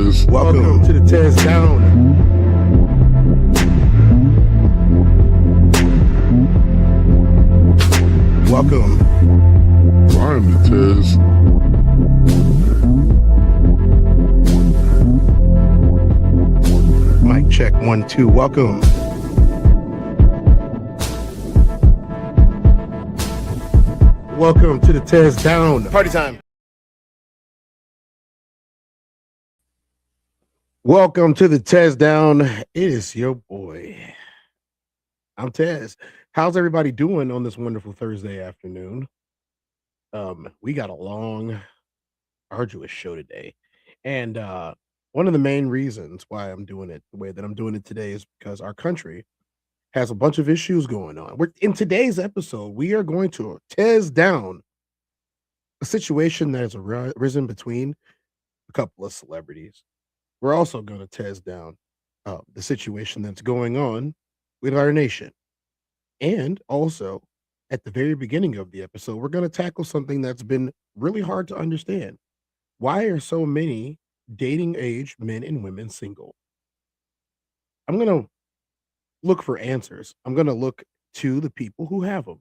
Tez. Welcome to the Tez Down. Welcome. Find the Tez. Mic check 1 2. Welcome. Welcome to the Tez Down. Party time. Welcome to the Tez Down. It is your boy. I'm Tez. How's everybody doing on this wonderful Thursday afternoon? We got a long, arduous show today. And one of the main reasons why I'm doing it the way that I'm doing it today is because our country has a bunch of issues going on. In today's episode, we are going to Tez down a situation that has arisen between a couple of celebrities. We're also going to Tez down the situation that's going on with our nation. And also, at the very beginning of the episode, we're going to tackle something that's been really hard to understand. Why are so many dating age men and women single? I'm going to look for answers. I'm going to look to the people who have them,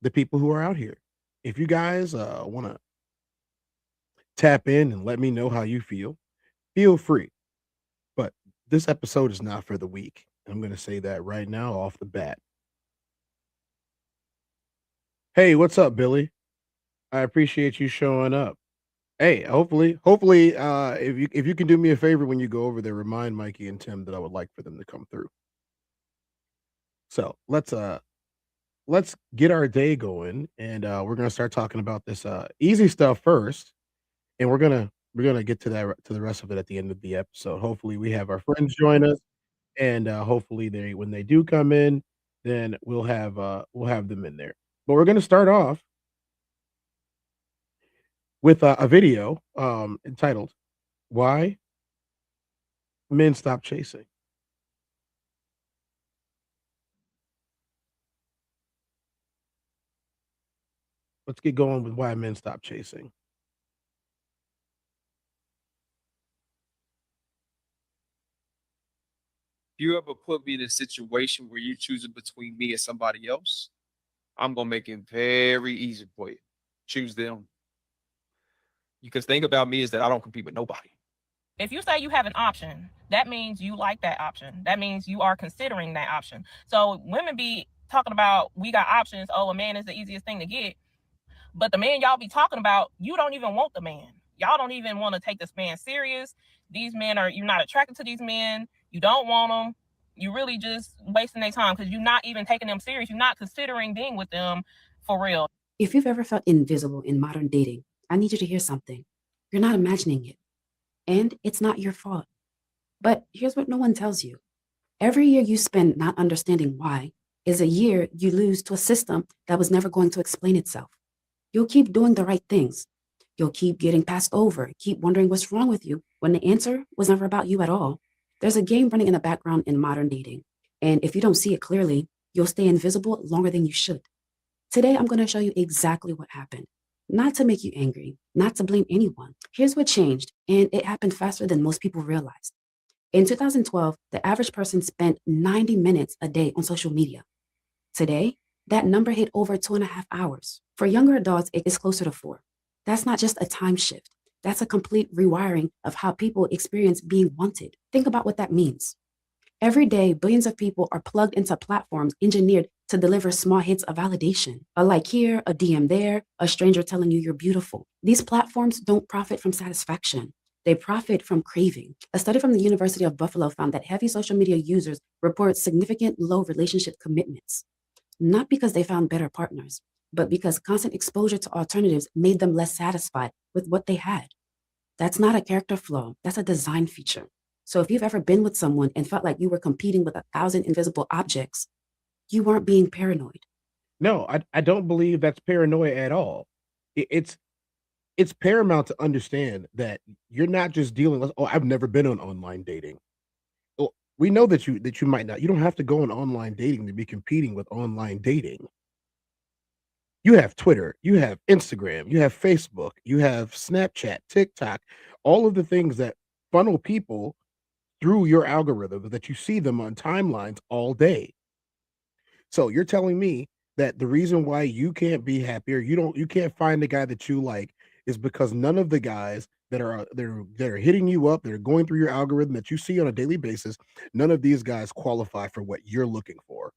the people who are out here. If you guys want to tap in and let me know how you feel free. But this episode is not for the weak. I'm going to say that right now off the bat. Hey, what's up, Billy? I appreciate you showing up. Hey, hopefully, if you can do me a favor when you go over there, remind Mikey and Tim that I would like for them to come through. So let's get our day going, and we're gonna start talking about this easy stuff first, and we're gonna get to the rest of it at the end of the episode. Hopefully, we have our friends join us, and hopefully, they when they do come in, then we'll have them in there. But we're gonna start off with a video entitled "Why Men Stop Chasing." Let's get going with why men stop chasing. You ever put me in a situation where you're choosing between me and somebody else, I'm gonna make it very easy for you. Choose them. Because thing about me is that I don't compete with nobody. If you say you have an option, that means you like that option. That means you are considering that option. So women be talking about we got options. Oh, a man is the easiest thing to get. But the man y'all be talking about, you don't even want the man. Y'all don't even want to take this man serious. These men you're not attracted to these men. You don't want them. You really just wasting their time because you're not even taking them serious. You're not considering being with them for real. If you've ever felt invisible in modern dating, I need you to hear something. You're not imagining it. And it's not your fault. But here's what no one tells you. Every year you spend not understanding why is a year you lose to a system that was never going to explain itself. You'll keep doing the right things. You'll keep getting passed over, keep wondering what's wrong with you when the answer was never about you at all. There's a game running in the background in modern dating. And if you don't see it clearly, you'll stay invisible longer than you should. Today, I'm going to show you exactly what happened. Not to make you angry, not to blame anyone. Here's what changed, and it happened faster than most people realized. In 2012, the average person spent 90 minutes a day on social media. Today, that number hit over 2.5 hours. For younger adults, it is closer to 4. That's not just a time shift. That's a complete rewiring of how people experience being wanted. Think about what that means. Every day, billions of people are plugged into platforms engineered to deliver small hits of validation. A like here, a DM there, a stranger telling you you're beautiful. These platforms don't profit from satisfaction. They profit from craving. A study from the University of Buffalo found that heavy social media users report significant low relationship commitments. Not because they found better partners, but because constant exposure to alternatives made them less satisfied with what they had. That's not a character flaw, that's a design feature. So if you've ever been with someone and felt like you were competing with 1,000 invisible objects, you weren't being paranoid. No, I don't believe that's paranoia at all. It's paramount to understand that you're not just dealing with, oh, I've never been on online dating. Well, we know that you might not. You don't have to go on online dating to be competing with online dating. You have Twitter, you have Instagram, you have Facebook, you have Snapchat, TikTok, all of the things that funnel people through your algorithm that you see them on timelines all day. So you're telling me that the reason why you can't be happier, you can't find the guy that you like is because none of the guys that are hitting you up, that are going through your algorithm that you see on a daily basis, none of these guys qualify for what you're looking for.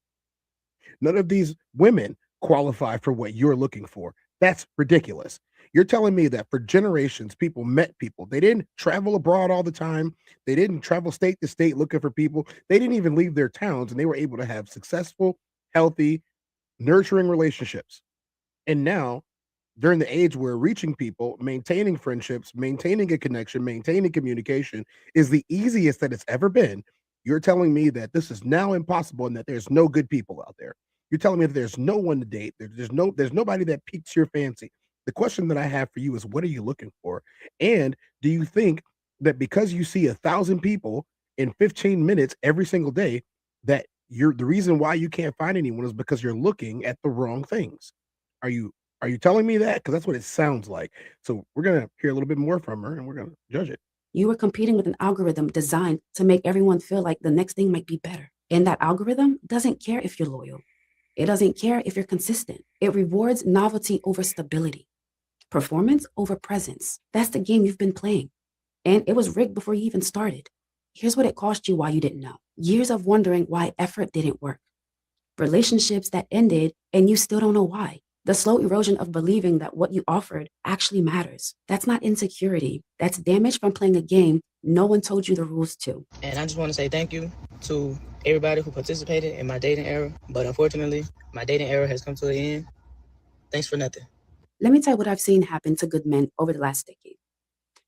None of these women qualify for what you're looking for. That's ridiculous. You're telling me that for generations, people met people. They didn't travel abroad all the time. They didn't travel state to state looking for people. They didn't even leave their towns, and they were able to have successful, healthy, nurturing relationships. And now, during the age where reaching people, maintaining friendships, maintaining a connection, maintaining communication is the easiest that it's ever been. You're telling me that this is now impossible and that there's no good people out there. You're telling me that there's no one to date. There's nobody that piques your fancy. The question that I have for you is, what are you looking for? And do you think that because you see 1,000 people in 15 minutes every single day, that you're the reason why you can't find anyone is because you're looking at the wrong things? Are you telling me that? Because that's what it sounds like. So we're gonna hear a little bit more from her, and we're gonna judge it. You are competing with an algorithm designed to make everyone feel like the next thing might be better. And that algorithm doesn't care if you're loyal. It doesn't care if you're consistent. It rewards novelty over stability, performance over presence. That's the game you've been playing. And it was rigged before you even started. Here's what it cost you while you didn't know. Years of wondering why effort didn't work. Relationships that ended and you still don't know why. The slow erosion of believing that what you offered actually matters. That's not insecurity. That's damage from playing a game no one told you the rules to. And I just want to say thank you to everybody who participated in my dating era. But unfortunately, my dating era has come to an end. Thanks for nothing. Let me tell you what I've seen happen to good men over the last decade.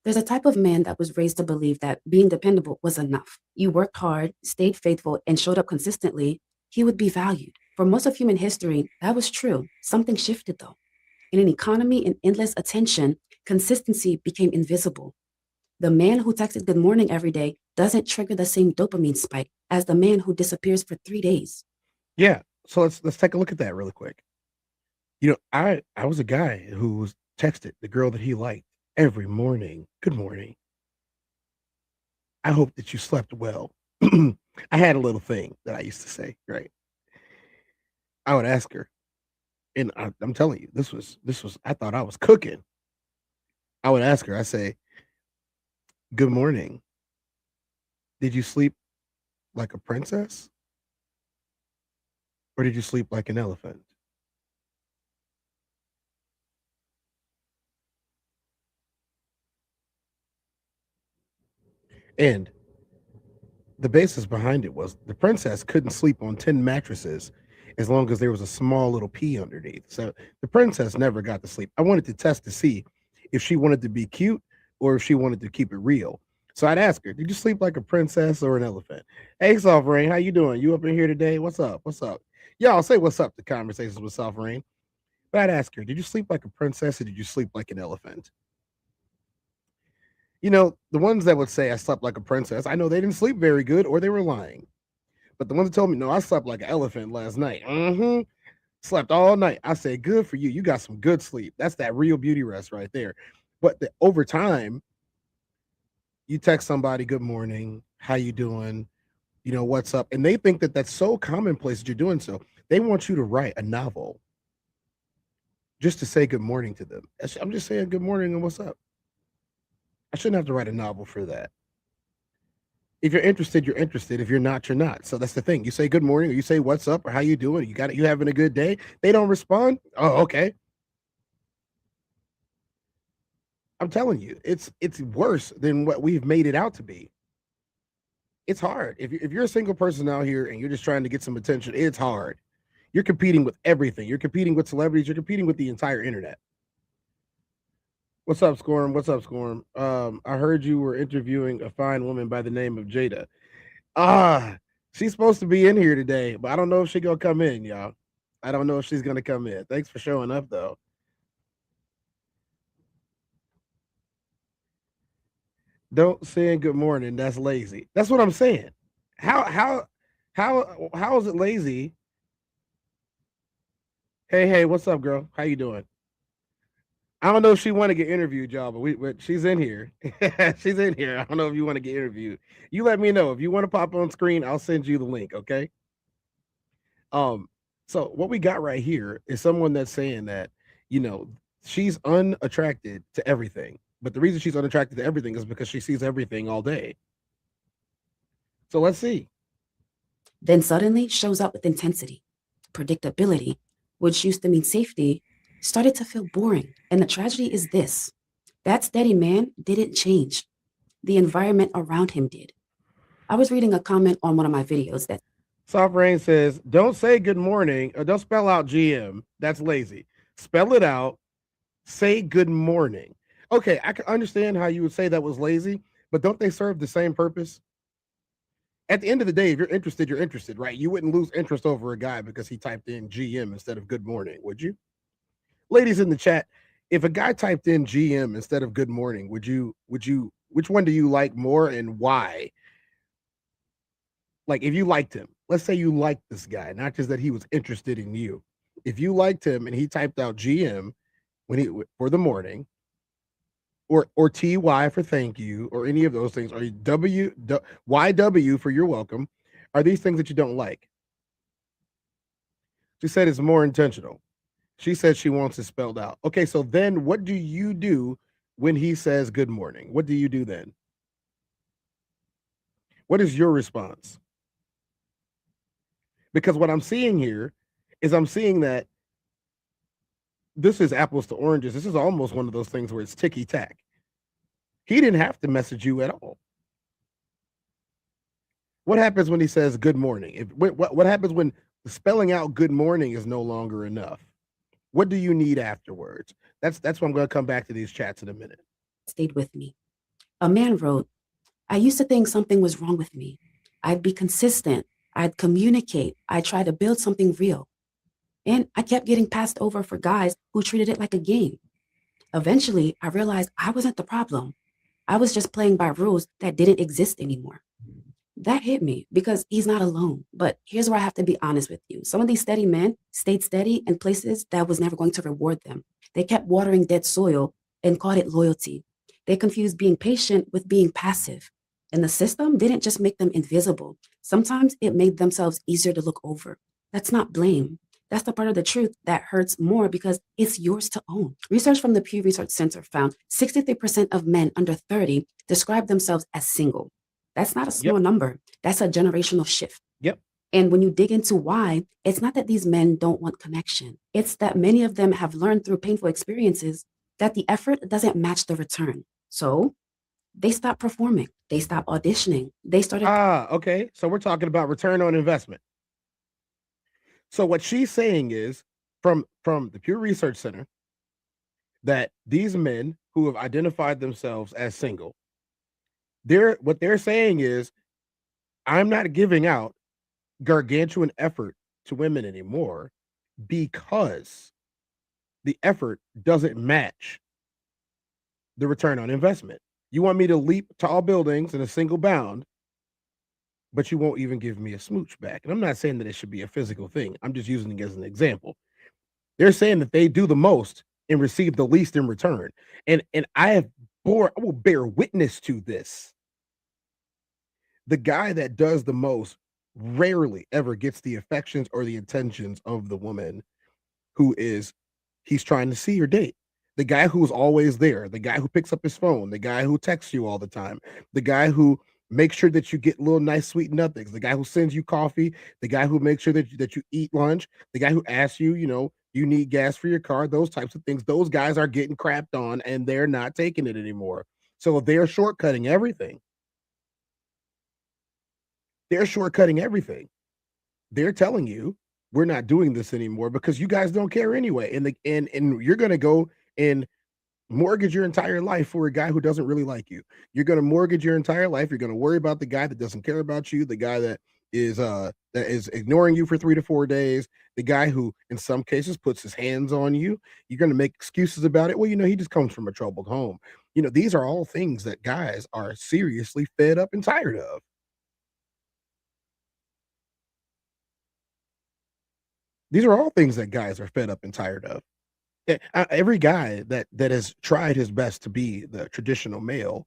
There's a type of man that was raised to believe that being dependable was enough. You worked hard, stayed faithful, and showed up consistently, he would be valued. For most of human history, that was true. Something shifted though. In an economy and endless attention, consistency became invisible. The man who texted good morning every day doesn't trigger the same dopamine spike as the man who disappears for 3 days. Yeah. So let's take a look at that really quick. You know, I was a guy who texted the girl that he liked every morning. Good morning. I hope that you slept well. I had a little thing that I used to say, right? I would ask her, and I'm telling you, this was I thought I was cooking. I would ask her, I say, good morning. Did you sleep like a princess? Or did you sleep like an elephant? And the basis behind it was the princess couldn't sleep on 10 mattresses as long as there was a small little pea underneath. So the princess never got to sleep. I wanted to test to see if she wanted to be cute or if she wanted to keep it real. So I'd ask her, did you sleep like a princess or an elephant? Hey, Soft Rain, how you doing? You up in here today? What's up? What's up? Y'all say what's up to Conversations with Soft Rain. But I'd ask her, did you sleep like a princess or did you sleep like an elephant? You know, the ones that would say I slept like a princess, I know they didn't sleep very good or they were lying. But the ones that told me, no, I slept like an elephant last night. Slept all night. I say, good for you. You got some good sleep. That's that real beauty rest right there. But over time, you text somebody, good morning, how you doing? You know, what's up? And they think that that's so commonplace that you're doing so. They want you to write a novel just to say good morning to them. I'm just saying good morning and what's up. I shouldn't have to write a novel for that. If you're interested, you're interested. If you're not, you're not. So that's the thing. You say good morning or you say what's up or how you doing? You having a good day? They don't respond. Oh, okay. I'm telling you, it's worse than what we've made it out to be. It's hard. If you're a single person out here and you're just trying to get some attention, it's hard. You're competing with everything. You're competing with celebrities. You're competing with the entire internet. What's up, Scorm? What's up, Scorm? I heard you were interviewing a fine woman by the name of Jada. She's supposed to be in here today, but I don't know if she's gonna come in, y'all. I don't know if she's gonna come in. Thanks for showing up, though. Don't say good morning. That's lazy. That's what I'm saying. How is it lazy? Hey, what's up, girl? How you doing? I don't know if she want to get interviewed, y'all, but she's in here. She's in here. I don't know if you want to get interviewed. You let me know if you want to pop on screen. I'll send you the link. Okay. So what we got right here is someone that's saying that, you know, she's unattracted to everything, but the reason she's unattracted to everything is because she sees everything all day. So let's see. Then suddenly shows up with intensity. Predictability, which used to mean safety, started to feel boring. And the tragedy is this: that steady man didn't change. The environment around him did. I was reading a comment on one of my videos that Soft Rain says, don't say good morning or don't spell out GM. That's lazy. Spell it out. Say good morning. Okay, I can understand how you would say that was lazy, but don't they serve the same purpose? At the end of the day, if you're interested, right? You wouldn't lose interest over a guy because he typed in GM instead of good morning, would you? Ladies in the chat, if a guy typed in GM instead of good morning, which one do you like more and why? Like if you liked him, let's say you liked this guy, not just that he was interested in you. If you liked him and he typed out GM for the morning, or TY for thank you, or any of those things, or YW for you're welcome, are these things that you don't like? She said it's more intentional. She said she wants it spelled out. Okay, so then what do you do when he says good morning? What do you do then? What is your response? Because what I'm seeing here is I'm seeing that this is apples to oranges. This is almost one of those things where it's ticky-tack. He didn't have to message you at all. What happens when he says good morning? What happens when spelling out good morning is no longer enough? What do you need afterwards? That's what I'm going to come back to these chats in a minute. stayed with me. A man wrote, I used to think something was wrong with me. I'd be consistent. I'd communicate. I'd try to build something real. And I kept getting passed over for guys who treated it like a game. Eventually, I realized I wasn't the problem. I was just playing by rules that didn't exist anymore. That hit me because he's not alone. But here's where I have to be honest with you. Some of these steady men stayed steady in places that was never going to reward them. They kept watering dead soil and called it loyalty. They confused being patient with being passive. And the system didn't just make them invisible. Sometimes it made themselves easier to look over. That's not blame. That's the part of the truth that hurts more because it's yours to own. Research from the Pew Research Center found 63% of men under 30 describe themselves as single. That's not a small number. That's a generational shift. Yep. And when you dig into why, it's not that these men don't want connection. It's that many of them have learned through painful experiences that the effort doesn't match the return. So they stopped performing. They stopped auditioning. They started. Okay. So we're talking about return on investment. So what she's saying is from the Pew Research Center that these men who have identified themselves as single, what they're saying is, I'm not giving out gargantuan effort to women anymore because the effort doesn't match the return on investment. You want me to leap tall buildings in a single bound, but you won't even give me a smooch back. And I'm not saying that it should be a physical thing. I'm just using it as an example. They're saying that they do the most and receive the least in return. And I will bear witness to this. The guy that does the most rarely ever gets the affections or the intentions of the woman he's trying to see or date. The guy who's always there, the guy who picks up his phone, the guy who texts you all the time, the guy who makes sure that you get little nice sweet nothings, the guy who sends you coffee, the guy who makes sure that you eat lunch, the guy who asks you, you need gas for your car, those types of things. Those guys are getting crapped on and they're not taking it anymore. So they're shortcutting everything. They're shortcutting everything. They're telling you we're not doing this anymore because you guys don't care anyway. And you're going to go and mortgage your entire life for a guy who doesn't really like you. You're going to mortgage your entire life. You're going to worry about the guy that doesn't care about you, the guy that is ignoring you for 3 to 4 days, the guy who in some cases puts his hands on you. You're going to make excuses about it. Well, he just comes from a troubled home. These are all things that guys are seriously fed up and tired of. These are all things that guys are fed up and tired of. Every guy that has tried his best to be the traditional male,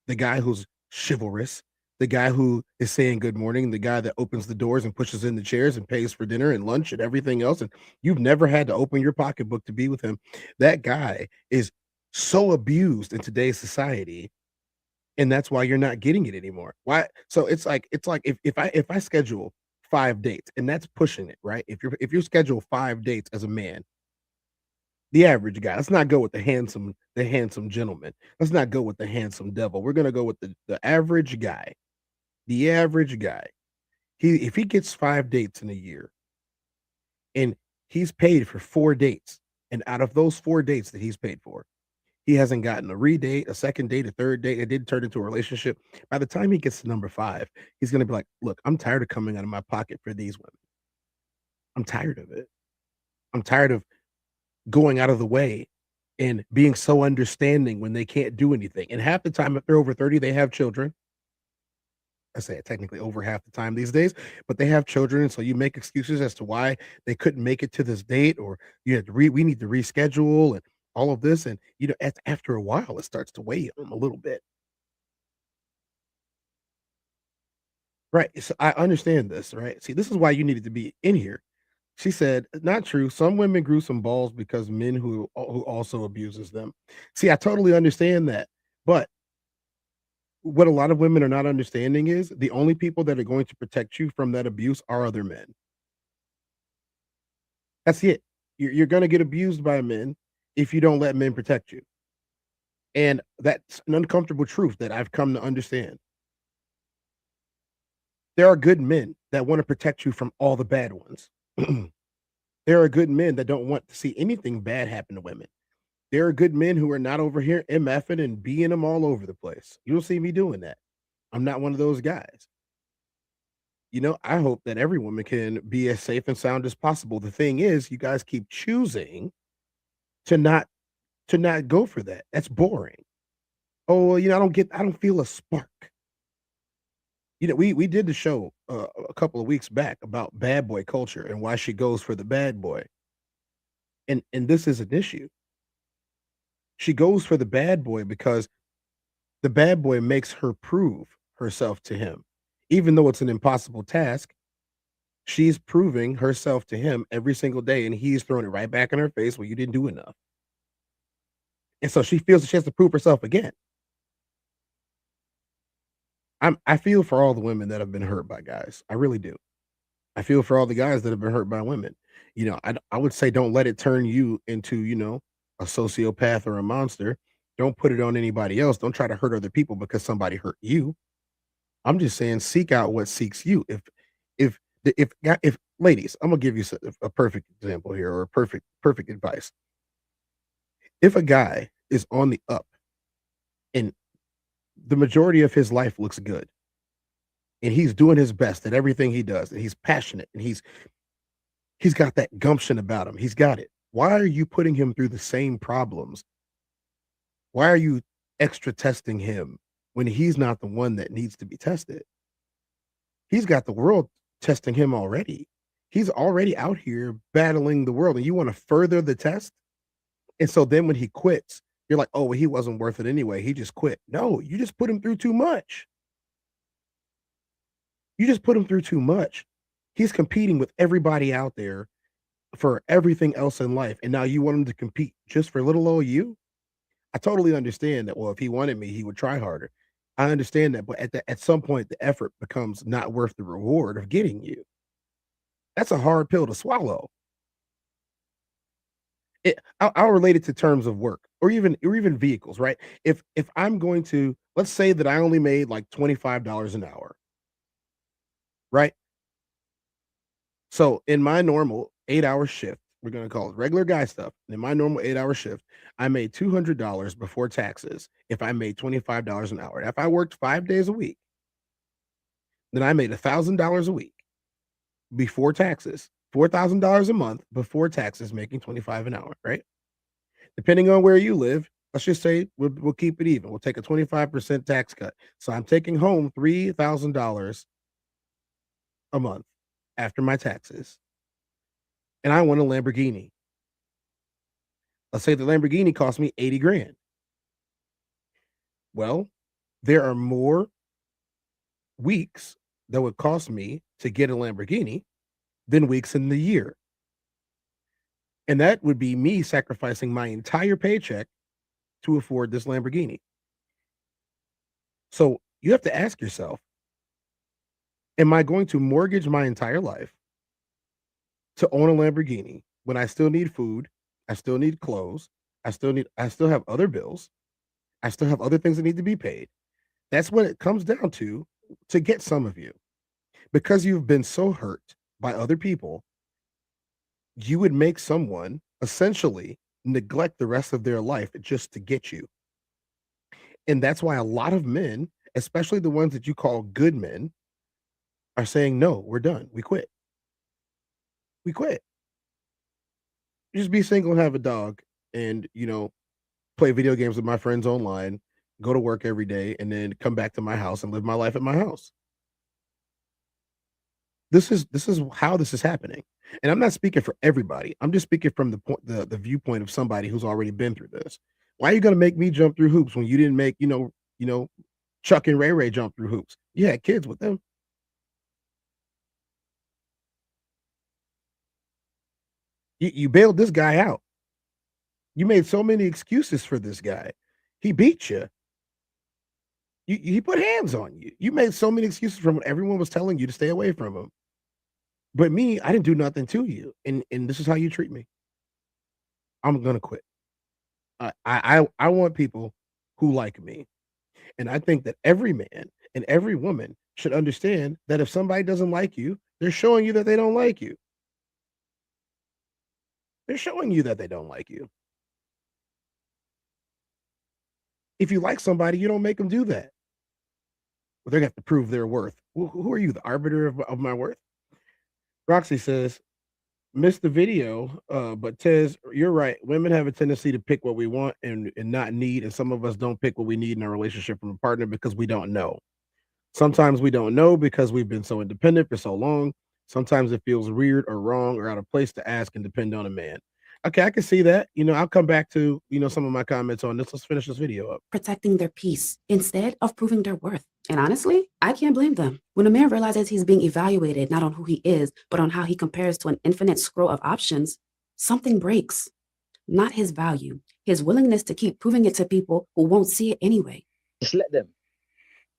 the guy who's chivalrous, the guy who is saying good morning, the guy that opens the doors and pushes in the chairs and pays for dinner and lunch and everything else, and you've never had to open your pocketbook to be with him. That guy is so abused in today's society, and that's why you're not getting it anymore. Why? So it's like if I schedule 5 dates, and that's pushing it, right? If you schedule 5 dates as a man, the average guy. Let's not go with the handsome gentleman. Let's not go with the handsome devil. We're gonna go with the average guy. The average guy. If he gets 5 dates in a year and he's paid for 4 dates, and out of those 4 dates that he's paid for, he hasn't gotten a redate, a second date, a third date. It didn't turn into a relationship. By the time he gets to number 5, he's gonna be like, look, I'm tired of coming out of my pocket for these women. I'm tired of it. I'm tired of going out of the way and being so understanding when they can't do anything. And half the time, if they're over 30, they have children. I say it technically over half the time these days, but they have children. And so you make excuses as to why they couldn't make it to this date, or you have to we need to reschedule and all of this. And after a while, it starts to weigh on them a little bit. Right. So I understand this, right? See, this is why you needed to be in here. She said, "Not true. Some women grew some balls because men who also abuses them." See, I totally understand that, but what a lot of women are not understanding is the only people that are going to protect you from that abuse are other men. That's it. You're going to get abused by men if you don't let men protect you, and that's an uncomfortable truth that I've come to understand. There are good men that want to protect you from all the bad ones. There are good men that don't want to see anything bad happen to women. There are good men who are not over here MFing and being them all over the place. You don't see me doing that. I'm not one of those guys. I hope that every woman can be as safe and sound as possible. The thing is, you guys keep choosing to not go for that. That's boring. Oh, well, I don't feel a spark. We did the show a couple of weeks back about bad boy culture and why she goes for the bad boy. And this is an issue. She goes for the bad boy because the bad boy makes her prove herself to him. Even though it's an impossible task, she's proving herself to him every single day, and he's throwing it right back in her face, well, you didn't do enough. And so she feels that she has to prove herself again. I feel for all the women that have been hurt by guys. I really do. I feel for all the guys that have been hurt by women. I would say don't let it turn you into, a sociopath or a monster. Don't put it on anybody else. Don't try to hurt other people because somebody hurt you. I'm just saying seek out what seeks you. If ladies, I'm gonna give you a perfect example here, or perfect advice. If a guy is on the up and the majority of his life looks good, and he's doing his best at everything he does, and he's passionate, and he's got that gumption about him. He's got it. Why are you putting him through the same problems? Why are you extra testing him when he's not the one that needs to be tested? He's got the world testing him already. He's already out here battling the world, and you want to further the test? And so then when he quits, you're like, "Oh, well, he wasn't worth it anyway. He just quit." No, you just put him through too much. You just put him through too much. He's competing with everybody out there for everything else in life, and now you want him to compete just for little old you? I totally understand that. Well, if he wanted me, he would try harder. I understand that, but at some point, the effort becomes not worth the reward of getting you. That's a hard pill to swallow. I'll relate it to terms of work, or even vehicles, right? If I'm going to, let's say that I only made like $25 an hour, right? So in my normal 8-hour shift, we're gonna call it regular guy stuff. In my normal 8-hour shift, I made $200 before taxes if I made $25 an hour. If I worked 5 days a week, then I made $1,000 a week before taxes, $4,000 a month before taxes, making 25 an hour, right? Depending on where you live, let's just say we'll keep it even. We'll take a 25% tax cut. So I'm taking home $3,000 a month after my taxes, and I want a Lamborghini. Let's say the Lamborghini cost me 80 grand. Well, there are more weeks that would cost me to get a Lamborghini than weeks in the year. And that would be me sacrificing my entire paycheck to afford this Lamborghini. So you have to ask yourself, am I going to mortgage my entire life to own a Lamborghini when I still need food, I still need clothes, I still have other bills, I still have other things that need to be paid? That's what it comes down to get some of you. Because you've been so hurt by other people, you would make someone essentially neglect the rest of their life just to get you. And that's why a lot of men, especially the ones that you call good men, are saying, no, we're done. We quit. We quit. Just be single and have a dog and, play video games with my friends online, go to work every day, and then come back to my house and live my life at my house. This is how this is happening. And I'm not speaking for everybody. I'm just speaking from the viewpoint of somebody who's already been through this. Why are you going to make me jump through hoops when you didn't make, Chuck and Ray Ray jump through hoops? You had kids with them. You bailed this guy out. You made so many excuses for this guy. He beat you. He put hands on you. You made so many excuses from what everyone was telling you to stay away from him. But me, I didn't do nothing to you. And this is how you treat me. I'm gonna quit. I want people who like me. And I think that every man and every woman should understand that if somebody doesn't like you, they're showing you that they don't like you. They're showing you that they don't like you. If you like somebody, you don't make them do that. Well, they're going to have to prove their worth. Who are you, the arbiter of my worth? Roxy says, missed the video, but Tez, you're right. Women have a tendency to pick what we want and not need. And some of us don't pick what we need in a relationship from a partner because we don't know. Sometimes we don't know because we've been so independent for so long. Sometimes it feels weird or wrong or out of place to ask and depend on a man. Okay, I can see that. I'll come back to, some of my comments on this. Let's finish this video up. Protecting their peace instead of proving their worth. And honestly, I can't blame them. When a man realizes he's being evaluated not on who he is, but on how he compares to an infinite scroll of options, something breaks. Not his value, his willingness to keep proving it to people who won't see it anyway. Just let them.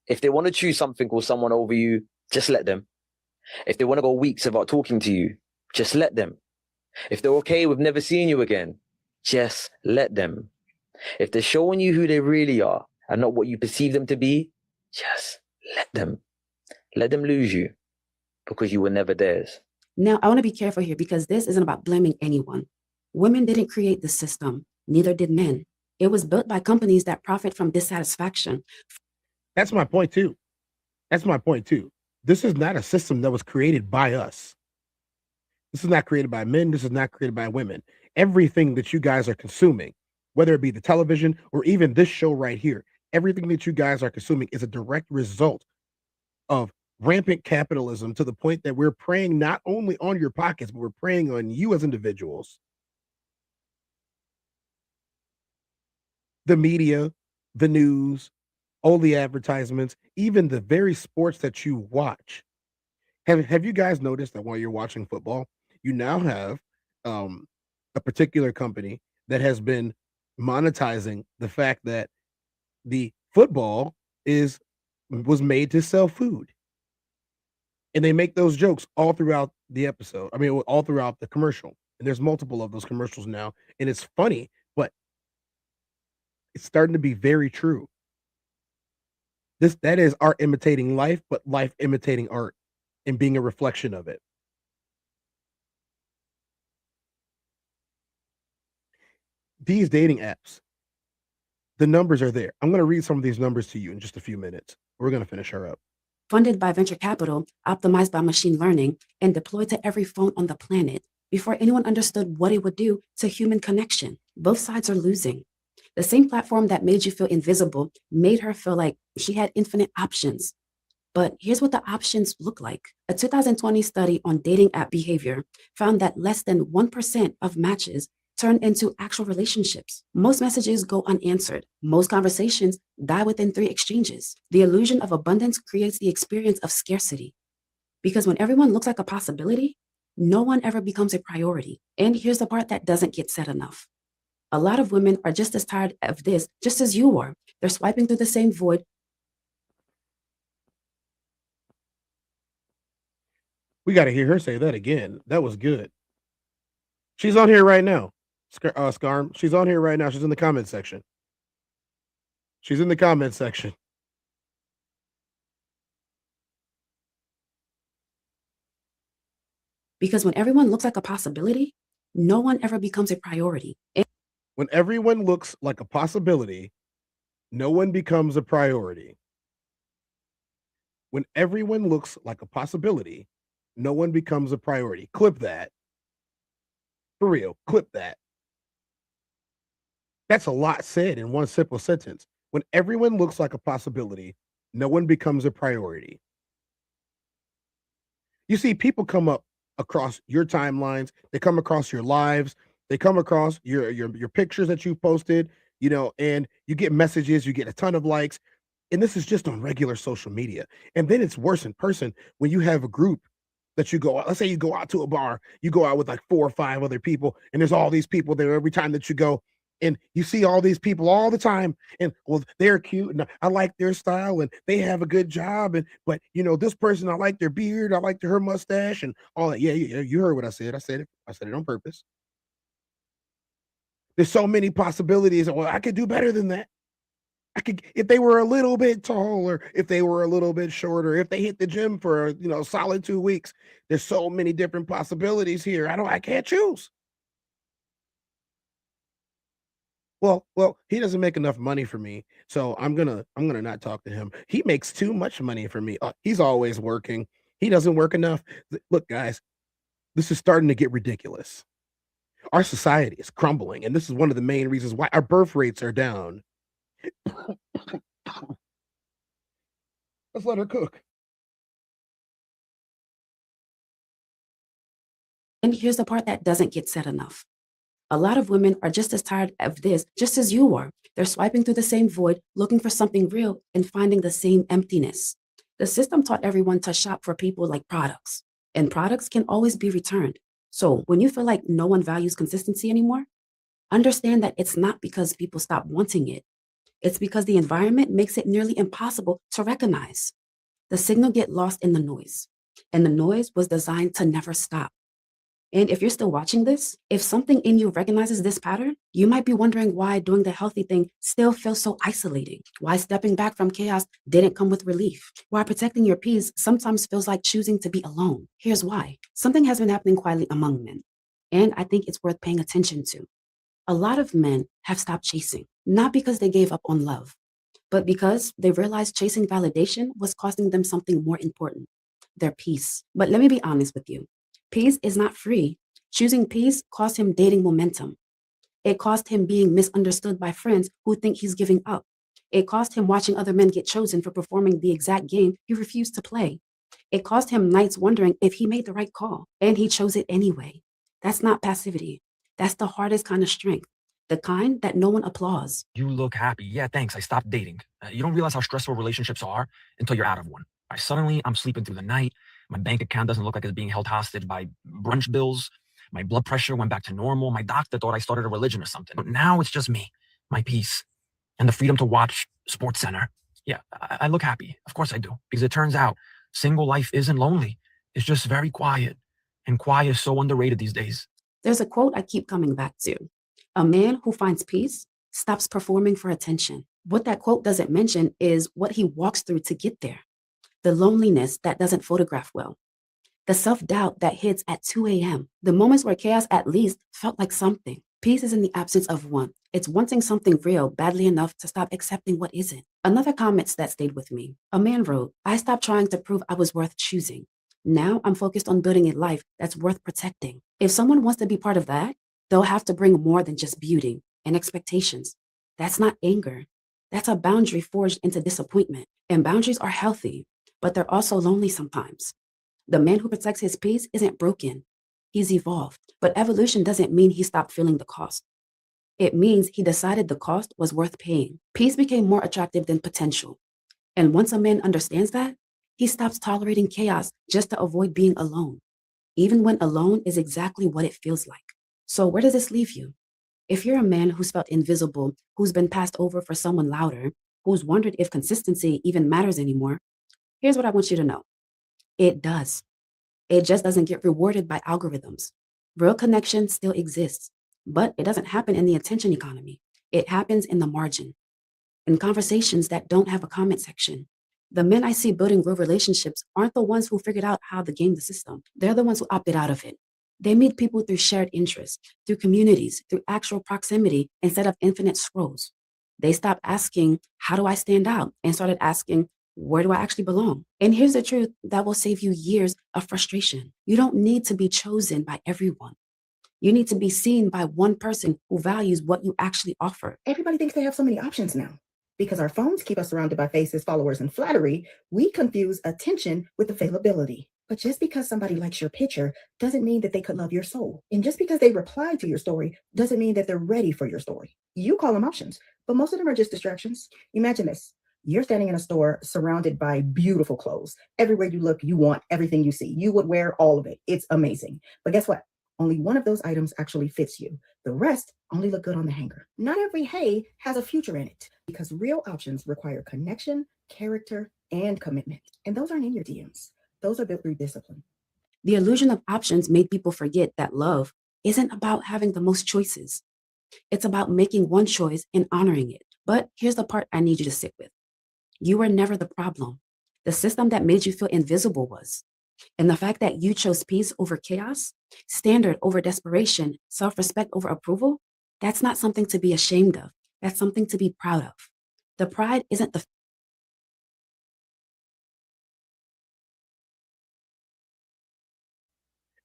If they want to choose something or someone over you, just let them. If they want to go weeks without talking to you, just let them. If they're okay with never seeing you again, just let them. If they're showing you who they really are and not what you perceive them to be, just let them. Let them lose you because you were never theirs. Now, I want to be careful here because this isn't about blaming anyone. Women didn't create the system, neither did men. It was built by companies that profit from dissatisfaction. That's my point too. This is not a system that was created by us. This is not created by men. This is not created by women. Everything that you guys are consuming, whether it be the television or even this show right here, everything that you guys are consuming is a direct result of rampant capitalism to the point that we're preying not only on your pockets, but we're preying on you as individuals. The media, the news, all the advertisements, even the very sports that you watch. Have you guys noticed that while you're watching football, you now have a particular company that has been monetizing the fact that the football was made to sell food. And they make those jokes all throughout the episode. I mean, all throughout the commercial. And there's multiple of those commercials now. And it's funny, but it's starting to be very true. That is art imitating life, but life imitating art and being a reflection of it. These dating apps, the numbers are there. I'm going to read some of these numbers to you in just a few minutes. We're going to finish her up. Funded by venture capital, optimized by machine learning, and deployed to every phone on the planet before anyone understood what it would do to human connection. Both sides are losing. The same platform that made you feel invisible made her feel like she had infinite options. But here's what the options look like. A 2020 study on dating app behavior found that less than 1% of matches turn into actual relationships. Most messages go unanswered. Most conversations die within 3 exchanges. The illusion of abundance creates the experience of scarcity. Because when everyone looks like a possibility, no one ever becomes a priority. And here's the part that doesn't get said enough. A lot of women are just as tired of this, just as you are. They're swiping through the same void. We got to hear her say that again. That was good. She's on here right now. Scarm. She's on here right now. She's in the comment section. She's in the comment section. Because when everyone looks like a possibility, no one ever becomes a priority. When everyone looks like a possibility, no one becomes a priority. When everyone looks like a possibility, no one becomes a priority. Clip that. For real, clip that. That's a lot said in one simple sentence. When everyone looks like a possibility, no one becomes a priority. You see, people come up across your timelines, they come across your lives, they come across your pictures that you posted, you know, and you get messages, you get a ton of likes. And this is just on regular social media. And then it's worse in person when you have a group that you go out. Let's say you go out to a bar, you go out with like 4 or 5 other people, and there's all these people there every time that you go. And you see all these people all the time, and well, they're cute, and I like their style, and they have a good job, and but you know, this person, I like their beard, I like her mustache, and all that. Yeah, you heard what I said. I said it on purpose. There's so many possibilities. Well, I could do better than that. I could, if they were a little bit taller, if they were a little bit shorter, if they hit the gym for a solid 2 weeks. There's so many different possibilities here. I can't choose. Well, he doesn't make enough money for me, so I'm gonna not talk to him. He makes too much money for me. He's always working. He doesn't work enough. Look, guys, this is starting to get ridiculous. Our society is crumbling, and this is one of the main reasons why our birth rates are down. Let's let her cook. And here's the part that doesn't get said enough. A lot of women are just as tired of this, just as you are. They're swiping through the same void, looking for something real and finding the same emptiness. The system taught everyone to shop for people like products, and products can always be returned. So when you feel like no one values consistency anymore, understand that it's not because people stop wanting it. It's because the environment makes it nearly impossible to recognize. The signal gets lost in the noise, and the noise was designed to never stop. And if you're still watching this, if something in you recognizes this pattern, you might be wondering why doing the healthy thing still feels so isolating, why stepping back from chaos didn't come with relief, why protecting your peace sometimes feels like choosing to be alone. Here's why. Something has been happening quietly among men, and I think it's worth paying attention to. A lot of men have stopped chasing, not because they gave up on love, but because they realized chasing validation was costing them something more important, their peace. But let me be honest with you. Peace is not free. Choosing peace cost him dating momentum. It cost him being misunderstood by friends who think he's giving up. It cost him watching other men get chosen for performing the exact game he refused to play. It cost him nights wondering if he made the right call, and he chose it anyway. That's not passivity. That's the hardest kind of strength, the kind that no one applauds. You look happy. Yeah, thanks. I stopped dating. You don't realize how stressful relationships are until you're out of one. Suddenly, I'm sleeping through the night. My bank account doesn't look like it's being held hostage by brunch bills. My blood pressure went back to normal. My doctor thought I started a religion or something. But now it's just me, my peace, and the freedom to watch Sports Center. Yeah, I look happy. Of course I do. Because it turns out single life isn't lonely. It's just very quiet. And quiet is so underrated these days. There's a quote I keep coming back to. A man who finds peace stops performing for attention. What that quote doesn't mention is what he walks through to get there. The loneliness that doesn't photograph well. The self-doubt that hits at 2 a.m. The moments where chaos at least felt like something. Peace is in the absence of want. It's wanting something real badly enough to stop accepting what isn't. Another comment that stayed with me. A man wrote, I stopped trying to prove I was worth choosing. Now I'm focused on building a life that's worth protecting. If someone wants to be part of that, they'll have to bring more than just beauty and expectations. That's not anger. That's a boundary forged into disappointment. And boundaries are healthy, but they're also lonely sometimes. The man who protects his peace isn't broken. He's evolved. But evolution doesn't mean he stopped feeling the cost. It means he decided the cost was worth paying. Peace became more attractive than potential. And once a man understands that, he stops tolerating chaos just to avoid being alone, even when alone is exactly what it feels like. So, where does this leave you? If you're a man who's felt invisible, who's been passed over for someone louder, who's wondered if consistency even matters anymore, here's what I want you to know. It does. It just doesn't get rewarded by algorithms. Real connection still exists, but it doesn't happen in the attention economy. It happens in the margin, in conversations that don't have a comment section. The men I see building real relationships aren't the ones who figured out how to game the system. They're the ones who opted out of it. They meet people through shared interests, through communities, through actual proximity instead of infinite scrolls. They stopped asking, how do I stand out? And started asking, where do I actually belong? And here's the truth that will save you years of frustration. You don't need to be chosen by everyone. You need to be seen by one person who values what you actually offer. Everybody thinks they have so many options now. Because our phones keep us surrounded by faces, followers, and flattery, we confuse attention with availability. But just because somebody likes your picture doesn't mean that they could love your soul. And just because they reply to your story doesn't mean that they're ready for your story. You call them options, but most of them are just distractions. Imagine this. You're standing in a store surrounded by beautiful clothes. Everywhere you look, you want everything you see. You would wear all of it. It's amazing. But guess what? Only one of those items actually fits you. The rest only look good on the hanger. Not every hey has a future in it because real options require connection, character, and commitment. And those aren't in your DMs. Those are built through discipline. The illusion of options made people forget that love isn't about having the most choices. It's about making one choice and honoring it. But here's the part I need you to sit with. You were never the problem. The system that made you feel invisible was. And the fact that you chose peace over chaos, standard over desperation, self-respect over approval, that's not something to be ashamed of. That's something to be proud of. The pride isn't the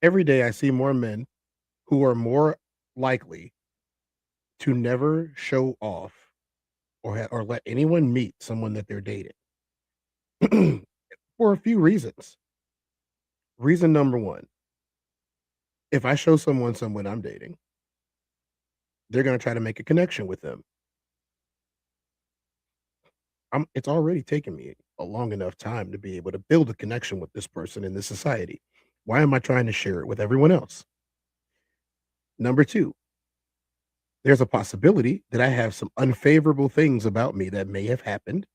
Every day I see more men who are more likely to never show off or let anyone meet someone that they're dating for a few reasons. Reason number one, if I show someone I'm dating, they're going to try to make a connection with them. It's already taken me a long enough time to be able to build a connection with this person in this society. Why am I trying to share it with everyone else? Number two, there's a possibility that I have some unfavorable things about me that may have happened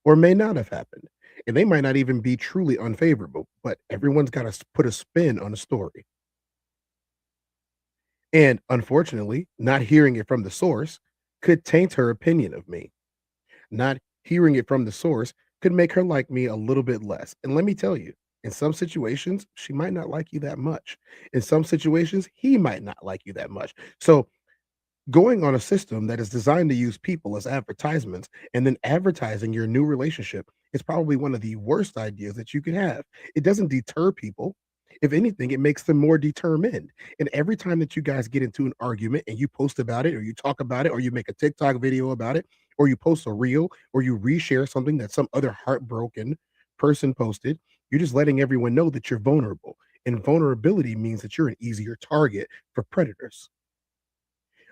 or may not have happened. And they might not even be truly unfavorable, but everyone's got to put a spin on a story. And unfortunately, not hearing it from the source could taint her opinion of me. Not hearing it from the source could make her like me a little bit less. And let me tell you, in some situations, she might not like you that much. In some situations, he might not like you that much. So going on a system that is designed to use people as advertisements and then advertising your new relationship is probably one of the worst ideas that you could have. It doesn't deter people. If anything, it makes them more determined. And every time that you guys get into an argument and you post about it, or you talk about it, or you make a TikTok video about it, or you post a reel, or you reshare something that some other heartbroken person posted, you're just letting everyone know that you're vulnerable. And vulnerability means that you're an easier target for predators.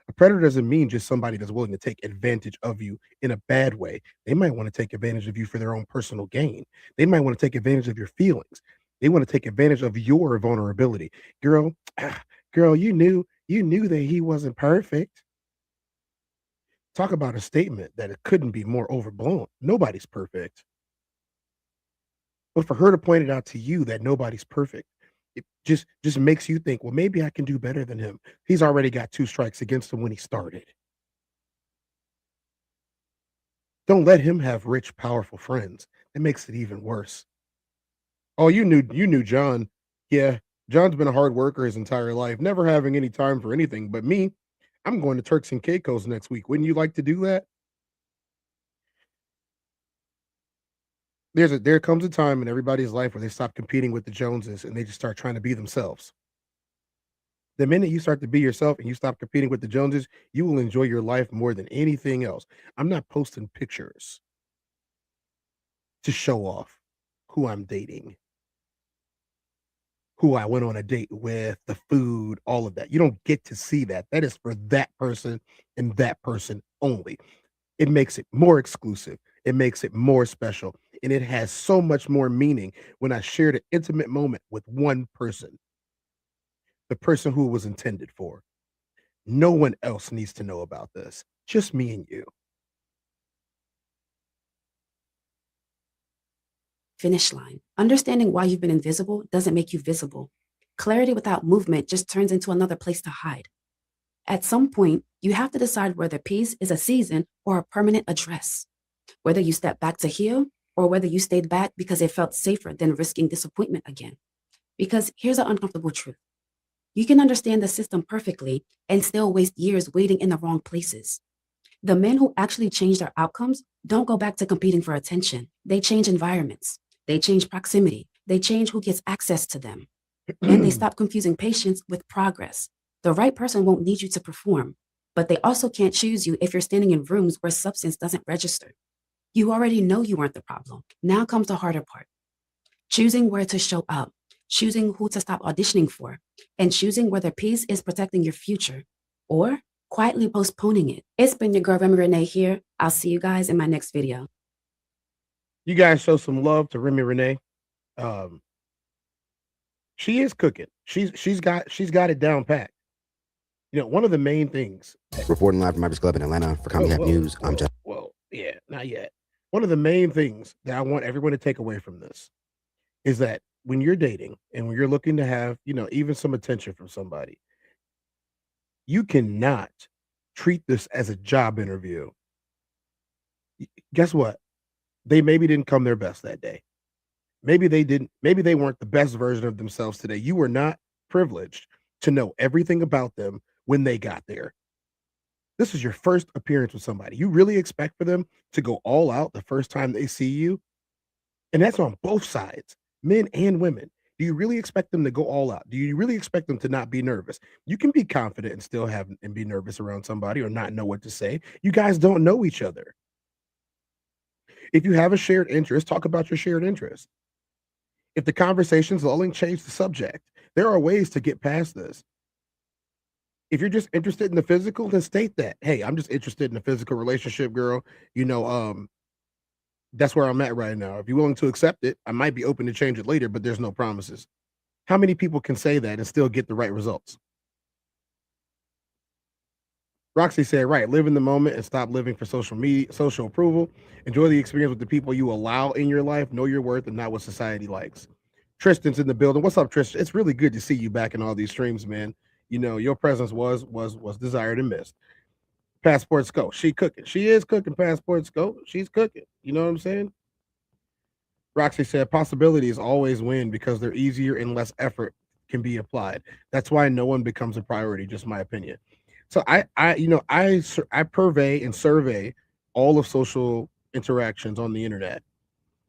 A predator doesn't mean just somebody that's willing to take advantage of you in a bad way. They might want to take advantage of you for their own personal gain. They might want to take advantage of your feelings. They want to take advantage of your vulnerability. Girl, girl, you knew that he wasn't perfect. Talk about a statement that it couldn't be more overblown. Nobody's perfect. But for her to point it out to you that nobody's perfect, it just makes you think, well, maybe I can do better than him. He's already got 2 strikes against him when he started. Don't let him have rich, powerful friends. That makes it even worse. Oh, you knew John. Yeah, John's been a hard worker his entire life, never having any time for anything but me. I'm going to Turks and Caicos next week. Wouldn't you like to do that? There comes a time in everybody's life where they stop competing with the Joneses and they just start trying to be themselves. The minute you start to be yourself and you stop competing with the Joneses, you will enjoy your life more than anything else. I'm not posting pictures to show off who I'm dating. who I went on a date with, the food, all of that. You don't get to see that. That is for that person and that person only. It makes it more exclusive. It makes it more special. And it has so much more meaning when I shared an intimate moment with one person, the person who it was intended for. No one else needs to know about this. Just me and you. Finish line. Understanding why you've been invisible doesn't make you visible. Clarity without movement just turns into another place to hide. At some point, you have to decide whether peace is a season or a permanent address, whether you step back to heal or whether you stayed back because it felt safer than risking disappointment again. Because here's an uncomfortable truth. You can understand the system perfectly and still waste years waiting in the wrong places. The men who actually change their outcomes don't go back to competing for attention. They change environments. They change proximity. They change who gets access to them. And they stop confusing patience with progress. The right person won't need you to perform, but they also can't choose you if you're standing in rooms where substance doesn't register. You already know you aren't the problem. Now comes the harder part. Choosing where to show up, choosing who to stop auditioning for, and choosing whether peace is protecting your future or quietly postponing it. It's been your girl Remy Renee here. I'll see you guys in my next video. You guys show some love to Remy Renee. She is cooking. She's got it down pat. You know, one of the main things. Reporting live from Ivers Club in Atlanta for Comedy Hub News. I'm Jeff. Well, yeah, not yet. One of the main things that I want everyone to take away from this is that when you're dating and when you're looking to have, you know, even some attention from somebody, you cannot treat this as a job interview. Guess what? They maybe didn't come their best that day. Maybe they didn't. Maybe they weren't the best version of themselves today. You were not privileged to know everything about them when they got there. This is your first appearance with somebody. You really expect for them to go all out the first time they see you? And that's on both sides, men and women. Do you really expect them to go all out? Do you really expect them to not be nervous? You can be confident and still have and be nervous around somebody or not know what to say. You guys don't know each other. If you have a shared interest, talk about your shared interest. If the conversation's lulling, change the subject. There are ways to get past this. If you're just interested in the physical, then state that. Hey, I'm just interested in a physical relationship, girl. You know, that's where I'm at right now. If you're willing to accept it, I might be open to change it later, but there's no promises. How many people can say that and still get the right results? Roxy said, right, live in the moment and stop living for social approval. Enjoy the experience with the people you allow in your life. Know your worth and not what society likes. Tristan's in the building. What's up, Tristan? It's really good to see you back in all these streams, man. You know, your presence was desired and missed. Passport Scope. She cooking. She is cooking, Passport Scope. She's cooking. You know what I'm saying? Roxy said, possibilities always win because they're easier and less effort can be applied. That's why no one becomes a priority, just my opinion. So I purvey and survey all of social interactions on the internet.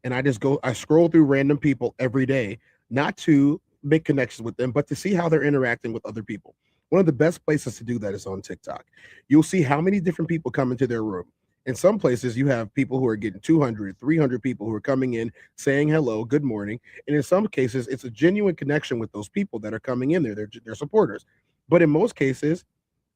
And I scroll through random people every day, not to make connections with them, but to see how they're interacting with other people. One of the best places to do that is on TikTok. You'll see how many different people come into their room. In some places, you have people who are getting 200, 300 people who are coming in, saying hello, good morning. And in some cases, it's a genuine connection with those people that are coming in there. They're supporters. But in most cases,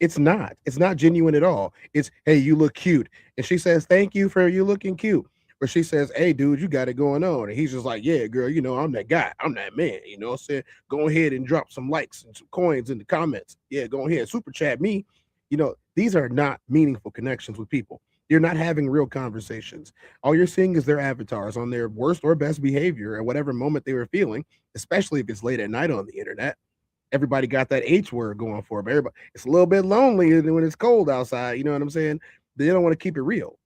it's not genuine at all. It's, hey, you look cute. And she says, thank you for you looking cute. Or she says, hey, dude, you got it going on. And he's just like, yeah, girl, you know, I'm that guy. I'm that man. You know what I'm saying? Go ahead and drop some likes and some coins in the comments. Yeah, go ahead. Super chat me. You know, these are not meaningful connections with people. You're not having real conversations. All you're seeing is their avatars on their worst or best behavior at whatever moment they were feeling, especially if it's late at night on the internet. Everybody got that H word going for them. Everybody, it's a little bit lonely when it's cold outside. You know what I'm saying? They don't want to keep it real.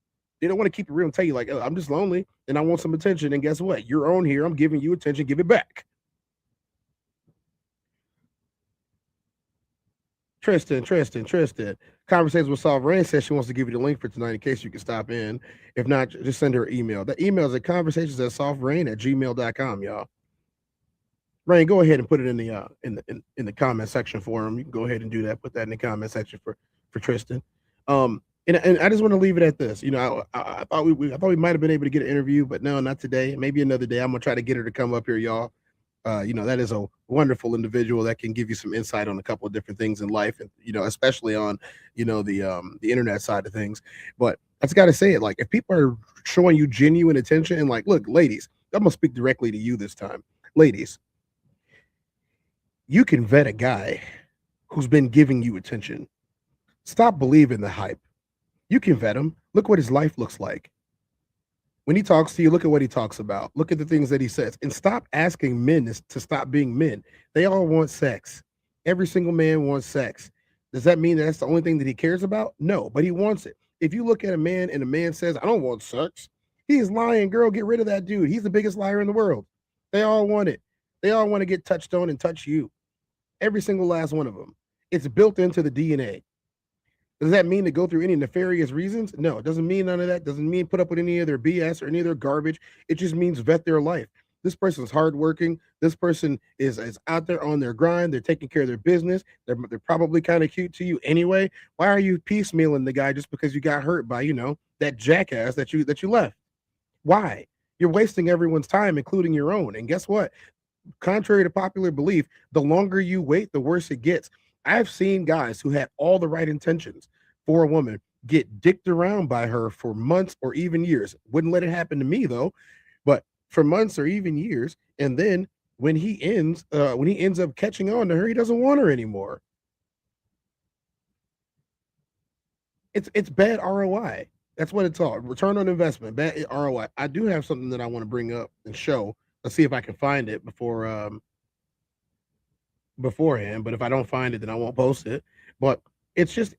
They don't want to keep it real and tell you like, oh, I'm just lonely and I want some attention. And guess what? You're on here. I'm giving you attention. Give it back. Tristan. Conversations with Soft Rain says she wants to give you the link for tonight in case you can stop in. If not, just send her an email. The email is at conversations@softrain@gmail.com, y'all. Rain, go ahead and put it in the comment section for him. You can go ahead and do that. Put that in the comment section for Tristan. And I just want to leave it at this. You know, I thought we might have been able to get an interview, but no, not today. Maybe another day. I'm gonna try to get her to come up here, y'all. that is a wonderful individual that can give you some insight on a couple of different things in life, and especially on the internet side of things. But I just got to say it, like, if people are showing you genuine attention, and like, look, ladies, I'm gonna speak directly to you this time, ladies. You can vet a guy who's been giving you attention. Stop believing the hype. You can vet him. Look what his life looks like. When he talks to you, look at what he talks about. Look at the things that he says. And stop asking men to stop being men. They all want sex. Every single man wants sex. Does that mean that's the only thing that he cares about? No, but he wants it. If you look at a man and a man says, I don't want sex, he is lying, girl. Get rid of that dude. He's the biggest liar in the world. They all want it. They all want to get touched on and touch you. Every single last one of them. It's built into the DNA. Does that mean to go through any nefarious reasons? No, it doesn't mean none of that. Doesn't mean put up with any of their BS or any of their garbage. It just means vet their life. This person's hardworking. This person is out there on their grind. They're taking care of their business. They're probably kind of cute to you anyway. Why are you piecemealing the guy just because you got hurt by, that jackass that you left? Why? You're wasting everyone's time, including your own. And guess what? Contrary to popular belief, the longer you wait, the worse it gets. I've seen guys who had all the right intentions for a woman get dicked around by her for months or even years. Wouldn't let it happen to me though, but for months or even years. And then when he ends up catching on to her, he doesn't want her anymore. It's bad ROI. That's what it's all. Return on investment, bad ROI. I do have something that I want to bring up and show. Let's see if I can find it beforehand, but if I don't find it, then I won't post it. But it's just,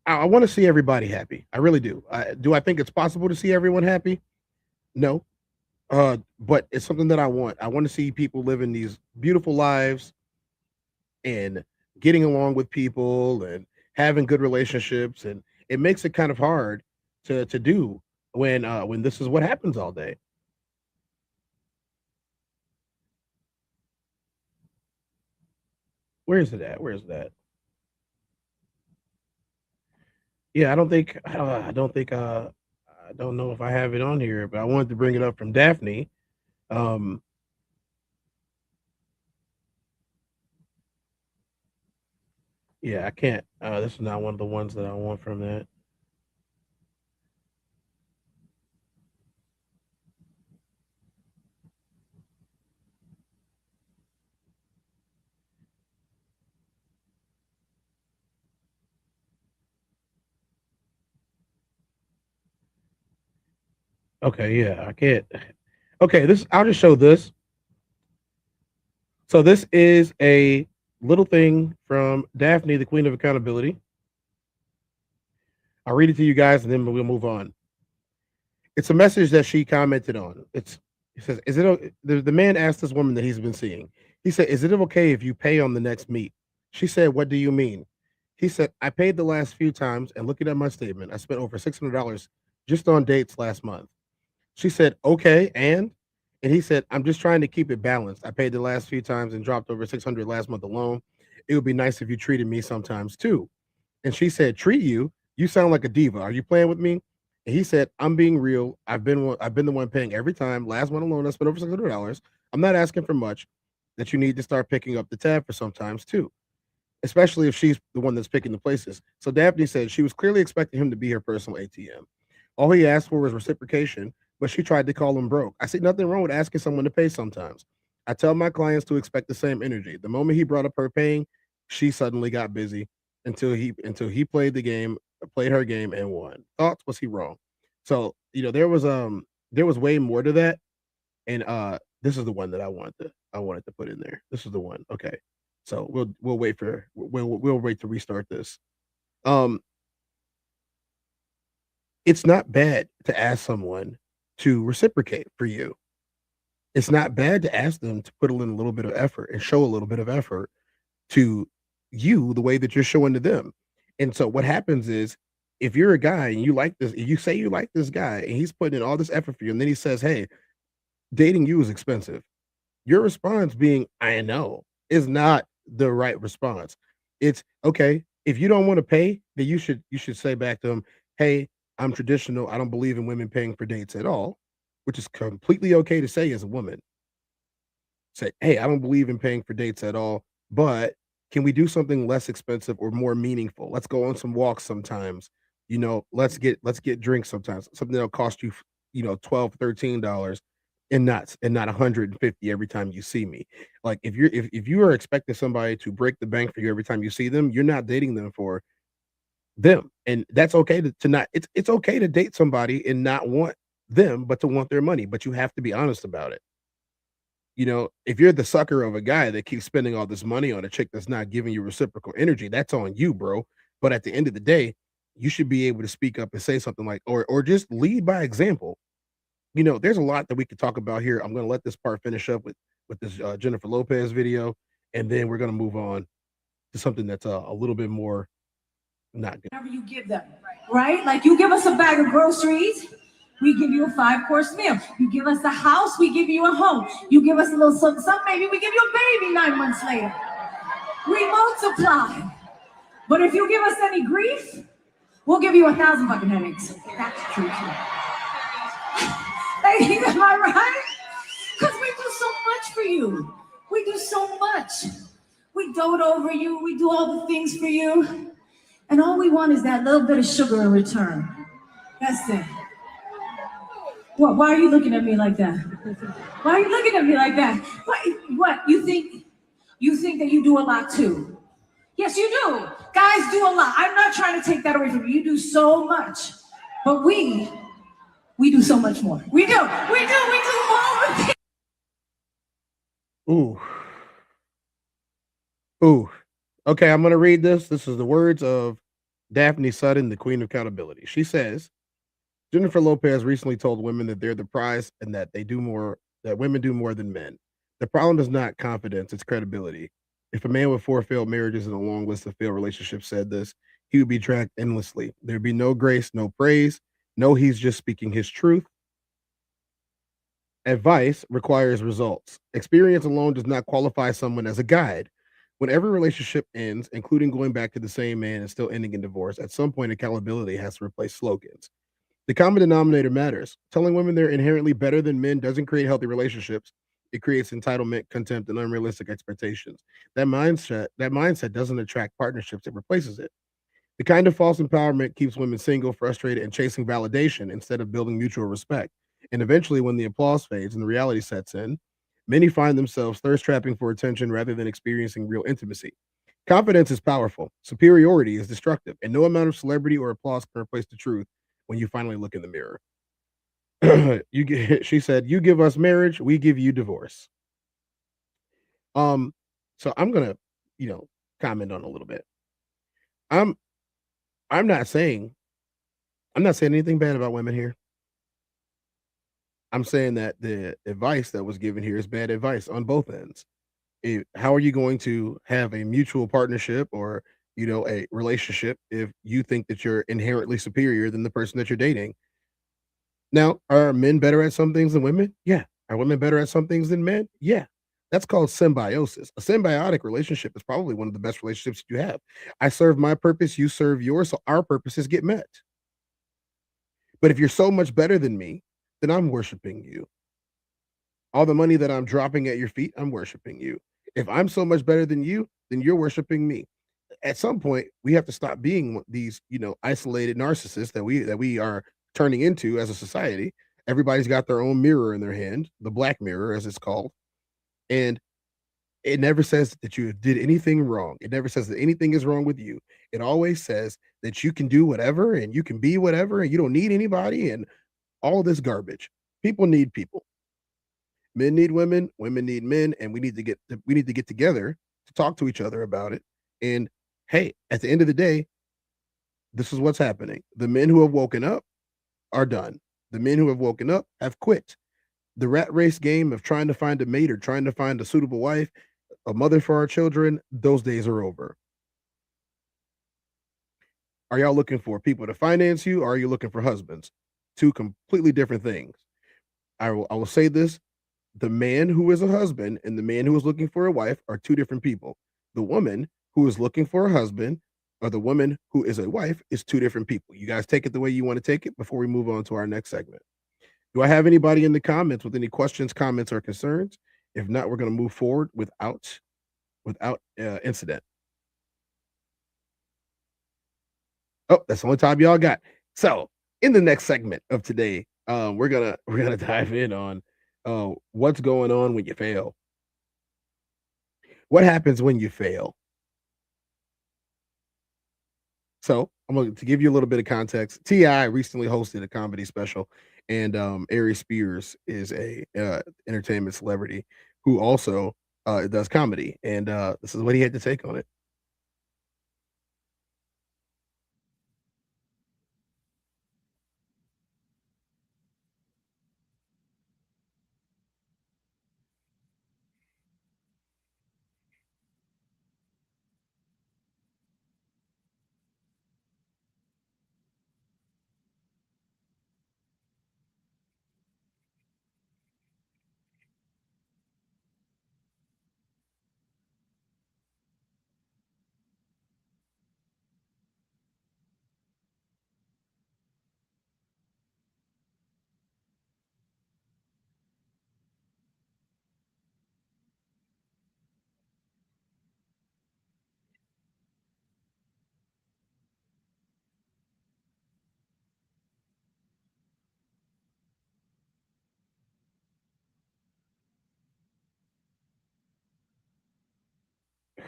I want to see everybody happy. I really do. Do I think it's possible to see everyone happy? No. But it's something that I want. I want to see people living these beautiful lives and getting along with people and having good relationships. And it makes it kind of hard to do when this is what happens all day. Where is it at? Where is that? Yeah, I don't know if I have it on here, but I wanted to bring it up from Daphne. Yeah, I can't. This is not one of the ones that I want from that. Okay, yeah, I can't. Okay, I'll just show this. So this is a little thing from Daphne, the Queen of Accountability. I'll read it to you guys and then we'll move on. It's a message that she commented on. It says, "Is it the man asked this woman that he's been seeing? He said, is it okay if you pay on the next meet?" She said, "What do you mean?" He said, "I paid the last few times, and looking at my statement, I spent over $600 just on dates last month." She said, "Okay, and he said, "I'm just trying to keep it balanced. I paid the last few times and dropped over 600 last month alone. It would be nice if you treated me sometimes too." And she said, "Treat you? You sound like a diva. Are you playing with me?" And he said, "I'm being real. I've been the one paying every time. Last one alone, I spent over $600. I'm not asking for much. That you need to start picking up the tab for sometimes too, especially if she's the one that's picking the places." So Daphne said she was clearly expecting him to be her personal ATM. All he asked for was reciprocation, but she tried to call him broke. I see nothing wrong with asking someone to pay sometimes. I tell my clients to expect the same energy. The moment he brought up her paying, she suddenly got busy until he played her game and won. Thoughts? Was he wrong? So there was way more to that, and this is the one that I wanted to put in there. This is the one. Okay, so we'll wait to restart this. It's not bad to ask someone to reciprocate for you. It's not bad to ask them to put in a little bit of effort and show a little bit of effort to you the way that you're showing to them. And so what happens is, if you're a guy and you like this, you say you like this guy and he's putting in all this effort for you, and then he says, "Hey, dating you is expensive." Your response being, "I know," is not the right response. It's okay. If you don't want to pay, then you should say back to him, "Hey, I'm traditional. I don't believe in women paying for dates at all," which is completely okay to say as a woman. say, hey, I don't believe in paying for dates at all, but can we do something less expensive or more meaningful? Let's go on some walks sometimes. Let's get drinks sometimes. Something that'll cost you, $12, $13 and not 150 every time you see me. Like if you are expecting somebody to break the bank for you every time you see them, you're not dating them for them. And that's okay to not it's okay to date somebody and not want them, but to want their money. But you have to be honest about it. If you're the sucker of a guy that keeps spending all this money on a chick that's not giving you reciprocal energy, that's on you, bro. But at the end of the day, you should be able to speak up and say something like, or just lead by example. There's a lot that we could talk about here. I'm going to let this part finish up with this Jennifer Lopez video, and then we're going to move on to something that's a little bit more not good. Whatever you give them, right? Like you give us a bag of groceries, we give you a 5-course meal. You give us a house, we give you a home. You give us a little some maybe we give you a baby 9 months later. We multiply. But if you give us any grief, we'll give you 1,000 fucking headaches. That's true too. Hey, am I right? Because we do so much for you. We do so much. We dote over you. We do all the things for you. And all we want is that little bit of sugar in return. That's it. What? Why are you looking at me like that? Why are you looking at me like that? What? You think that you do a lot too? Yes, you do. Guys do a lot. I'm not trying to take that away from you. You do so much. But we do so much more. We do more. Ooh. Okay, I'm going to read this. This is the words of Daphne Sutton, the queen of accountability. She says, Jennifer Lopez recently told women that they're the prize and that women do more than men. The problem is not confidence, it's credibility. If a man with 4 failed marriages and a long list of failed relationships said this, he would be dragged endlessly. There'd be no grace, no praise. No, he's just speaking his truth. Advice requires results. Experience alone does not qualify someone as a guide. When every relationship ends, including going back to the same man and still ending in divorce, at some point accountability has to replace slogans. The common denominator matters. Telling women they're inherently better than men doesn't create healthy relationships. It creates entitlement, contempt, and unrealistic expectations. That mindset doesn't attract partnerships, it replaces it. The kind of false empowerment keeps women single, frustrated, and chasing validation instead of building mutual respect. And eventually, when the applause fades and the reality sets in, many find themselves thirst trapping for attention rather than experiencing real intimacy. Confidence is powerful. Superiority is destructive. And no amount of celebrity or applause can replace the truth when you finally look in the mirror. She said, you give us marriage, we give you divorce. So I'm gonna, comment on a little bit. I'm not saying anything bad about women here. I'm saying that the advice that was given here is bad advice on both ends. How are you going to have a mutual partnership or a relationship if you think that you're inherently superior than the person that you're dating? Now, are men better at some things than women? Yeah. Are women better at some things than men? Yeah. That's called symbiosis. A symbiotic relationship is probably one of the best relationships you have. I serve my purpose, you serve yours, so our purposes get met. But if you're so much better than me, then I'm worshiping you. All the money that I'm dropping at your feet, I'm worshiping you. If I'm so much better than you, then you're worshiping me. At some point, we have to stop being these, isolated narcissists that we are turning into as a society. Everybody's got their own mirror in their hand, the black mirror, as it's called. And it never says that you did anything wrong. It never says that anything is wrong with you. It always says that you can do whatever and you can be whatever and you don't need anybody and all this garbage. People need people. Men need women, women need men, and we need to get together to talk to each other about it. And hey, at the end of the day, this is what's happening. The men who have woken up are done. The men who have woken up have quit. The rat race game of trying to find a mate or trying to find a suitable wife, a mother for our children, those days are over. Are y'all looking for people to finance you, or are you looking for husbands? Two completely different things. I will say this. The man who is a husband and the man who is looking for a wife are two different people. The woman who is looking for a husband or the woman who is a wife is two different people. You guys take it the way you want to take it before we move on to our next segment. Do I have anybody in the comments with any questions, comments, or concerns? If not, we're going to move forward without incident. Oh, that's the only time y'all got. So in the next segment of today, we're gonna dive in on what's going on when you fail. What happens when you fail? So I'm going to give you a little bit of context. T.I. recently hosted a comedy special, and Ari Spears is a entertainment celebrity who also does comedy, and this is what he had to take on it.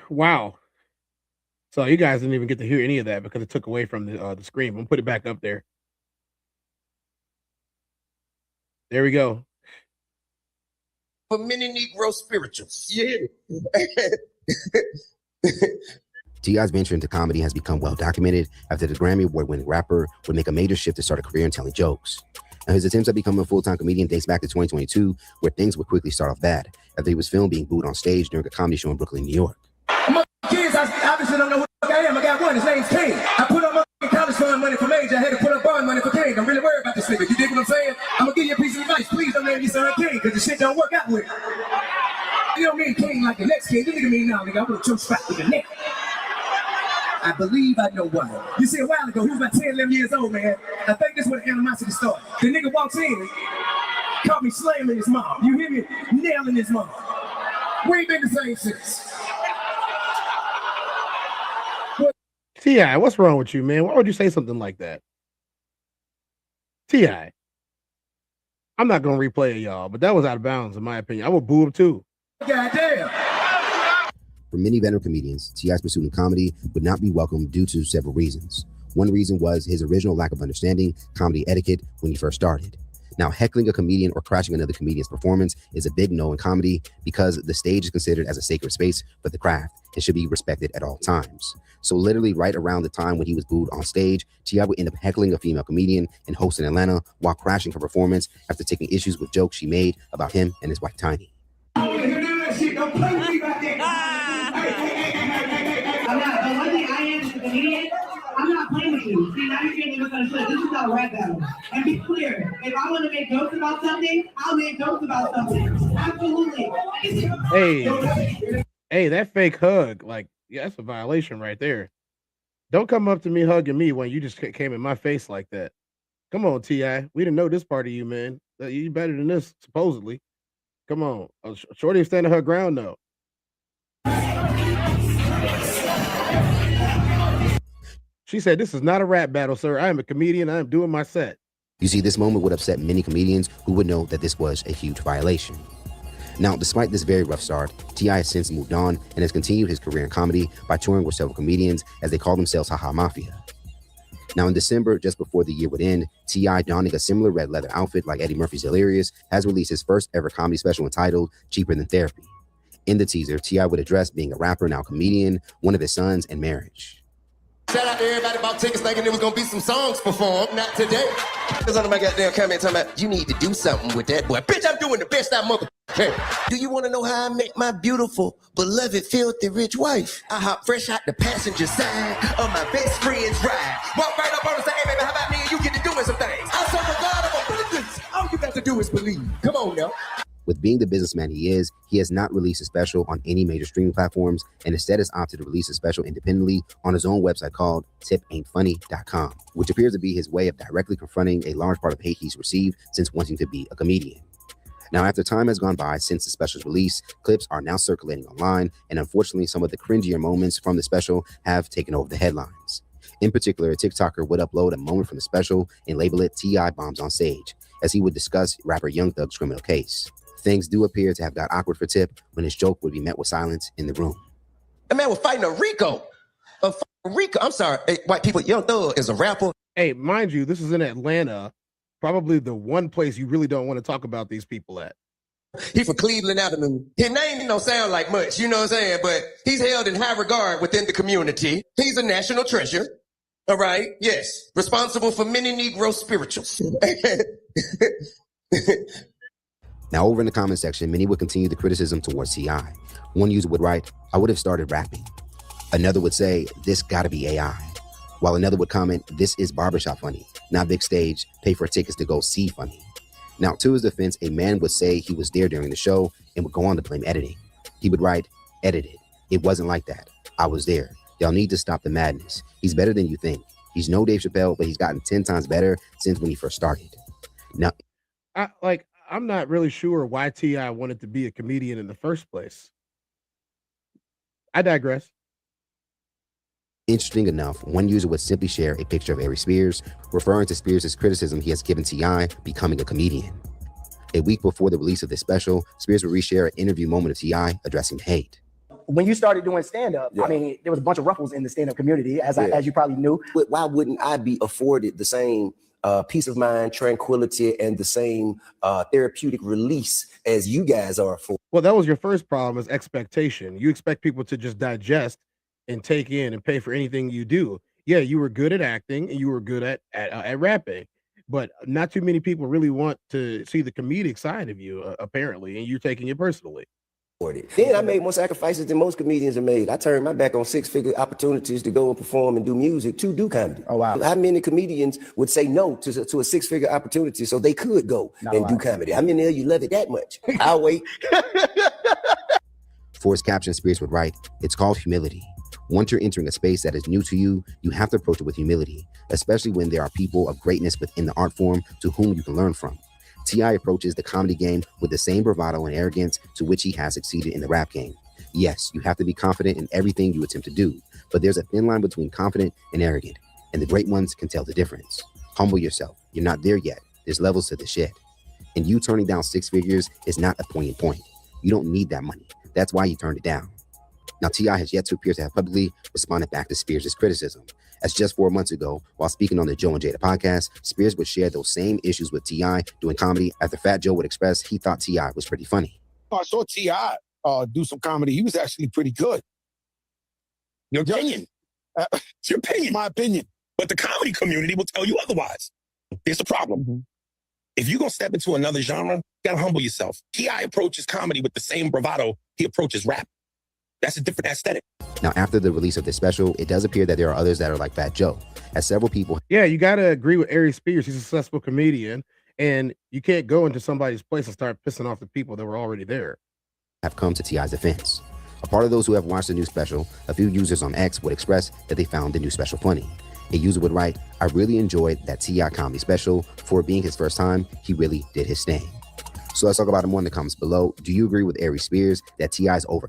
Wow. So you guys didn't even get to hear any of that because it took away from the screen. I'm gonna put it back up there. There we go. For many Negro spirituals. Yeah. T.I.'s venture into comedy has become well documented after the Grammy Award-winning rapper would make a major shift to start a career in telling jokes. Now, his attempts at becoming a full-time comedian dates back to 2022, where things would quickly start off bad after he was filmed being booed on stage during a comedy show in Brooklyn, New York. Kids, I obviously don't know who the fuck I am. I got one. His name's King. I put up my college fund money for Major. I had to put up bond money for King. I'm really worried about this nigga. You dig what I'm saying? I'm gonna give you a piece of advice. Please don't name your son King, because the shit don't work out with him. You don't mean King like the next King. You nigga mean now, nigga. I want to choke strap with the neck. I believe I know why. You see, a while ago, he was about 10, 11 years old, man. I think this is where the animosity started. The nigga walks in, caught me slamming his mom. You hear me? Nailing his mom. We ain't been the same since. T.I., what's wrong with you, man? Why would you say something like that? T.I., I'm not gonna replay it, y'all, but that was out of bounds in my opinion. I would boo him too. Goddamn. For many veteran comedians, T.I.'s pursuit in comedy would not be welcomed due to several reasons. One reason was his original lack of understanding comedy etiquette when he first started. Now, heckling a comedian or crashing another comedian's performance is a big no in comedy because the stage is considered as a sacred space for the craft and should be respected at all times. So literally right around the time when he was booed on stage, T.I. would end up heckling a female comedian and host in Atlanta while crashing her performance after taking issues with jokes she made about him and his wife, Tiny. Don't play with me back there. I'm not, but one thing I am as a comedian, I'm not playing with you. See, now you're getting misunderstood. This is not a rap battle. And be clear, if I want to make jokes about something, I'll make jokes about something. Absolutely. Hey, that fake hug, like, yeah, that's a violation right there. Don't come up to me hugging me when you just came in my face like that. Come on, T.I. We didn't know this part of you, man. You better than this, supposedly. Come on. Shorty standing her ground, though. She said, "This is not a rap battle, sir. I am a comedian. I am doing my set." You see, this moment would upset many comedians who would know that this was a huge violation. Now, despite this very rough start, T.I. has since moved on and has continued his career in comedy by touring with several comedians as they call themselves Haha Mafia. Now, in December, just before the year would end, T.I., donning a similar red leather outfit like Eddie Murphy's Delirious, has released his first ever comedy special entitled Cheaper Than Therapy. In the teaser, T.I. would address being a rapper, now comedian, one of his sons, and marriage. Shout out to everybody about tickets thinking there was gonna be some songs performed. Not today. Because under my goddamn comment talking about you need to do something with that boy. Bitch, I'm doing the best I mother. Do you want to know how I make my beautiful, beloved, filthy rich wife? I hop fresh out the passenger side of my best friend's ride. Walk right up on and say, hey baby, how about me and you get to doing some things? I serve a God of abundance. All you got to do is believe. Come on now. With being the businessman he is, he has not released a special on any major streaming platforms and instead has opted to release a special independently on his own website called tipaintfunny.com, which appears to be his way of directly confronting a large part of hate he's received since wanting to be a comedian. Now, after time has gone by since the special's release, clips are now circulating online, and unfortunately, some of the cringier moments from the special have taken over the headlines. In particular, a TikToker would upload a moment from the special and label it T.I. bombs on stage, as he would discuss rapper Young Thug's criminal case. Things do appear to have got awkward for Tip when his joke would be met with silence in the room. That man was fighting a Rico. I'm sorry, hey, white people, Young Thug is a rapper. Hey, mind you, this is in Atlanta, probably the one place you really don't want to talk about these people at. He from Cleveland Avenue. His name don't sound like much, you know what I'm saying? But he's held in high regard within the community. He's a national treasure. All right, yes. Responsible for many Negro spirituals. Now, over in the comment section, many would continue the criticism towards T.I. One user would write, "I would have started rapping." Another would say, "This gotta be AI." While another would comment, "This is barbershop funny, not big stage, pay for tickets to go see funny." Now, to his defense, a man would say he was there during the show and would go on to blame editing. He would write, "Edited. It wasn't like that. I was there. Y'all need to stop the madness. He's better than you think. He's no Dave Chappelle, but he's gotten 10 times better since when he first started." Now, I'm not really sure why T.I. wanted to be a comedian in the first place. I digress. interesting enough, one user would simply share a picture of Aries Spears, referring to Spears' criticism he has given T.I. becoming a comedian. A week before the release of this special, Spears would reshare an interview moment of T.I. addressing hate. When you started doing stand-up, I mean, there was a bunch of ruffles in the stand-up community, as you probably knew. But why wouldn't I be afforded the same peace of mind, tranquility, and the same therapeutic release as you guys are for? Well, that was your first problem, is expectation. You expect people to just digest and take in and pay for anything you do. Yeah, you were good at acting and you were good at rapping, but not too many people really want to see the comedic side of you, apparently, and you're taking it personally. Then I made more sacrifices than most comedians have made. I turned my back on six-figure opportunities to go and perform and do music to do comedy. Oh, wow. How many comedians would say no to a six-figure opportunity so they could go and do comedy? How many of you love it that much? I'll wait. For his caption, Spears would write, "It's called humility. Once you're entering a space that is new to you, you have to approach it with humility, especially when there are people of greatness within the art form to whom you can learn from." T.I. approaches the comedy game with the same bravado and arrogance to which he has succeeded in the rap game. Yes, you have to be confident in everything you attempt to do, but there's a thin line between confident and arrogant, and the great ones can tell the difference. Humble yourself. You're not there yet. There's levels to the shit. And you turning down six figures is not a poignant point. You don't need that money. That's why you turned it down. Now, T.I. has yet to appear to have publicly responded back to Spears' criticism, as just 4 months ago, while speaking on the Joe and Jada podcast, Spears would share those same issues with T.I. doing comedy after Fat Joe would express he thought T.I. was pretty funny. I saw T.I. Do some comedy. He was actually pretty good. Your opinion. It's your opinion. My opinion. But the comedy community will tell you otherwise. There's a problem. If you're going to step into another genre, you got to humble yourself. T.I. approaches comedy with the same bravado he approaches rap. That's a different aesthetic. Now, after the release of this special, it does appear that there are others that are like Fat Joe, as several people. Yeah, you got to agree with Aries Spears. He's a successful comedian, and you can't go into somebody's place and start pissing off the people that were already there. Have come to T.I.'s defense. A part of those who have watched the new special, a few users on X would express that they found the new special funny. A user would write, "I really enjoyed that T.I. comedy special. For it being his first time, he really did his thing." So let's talk about it more in the comments below. Do you agree with Aries Spears that T.I.'s over?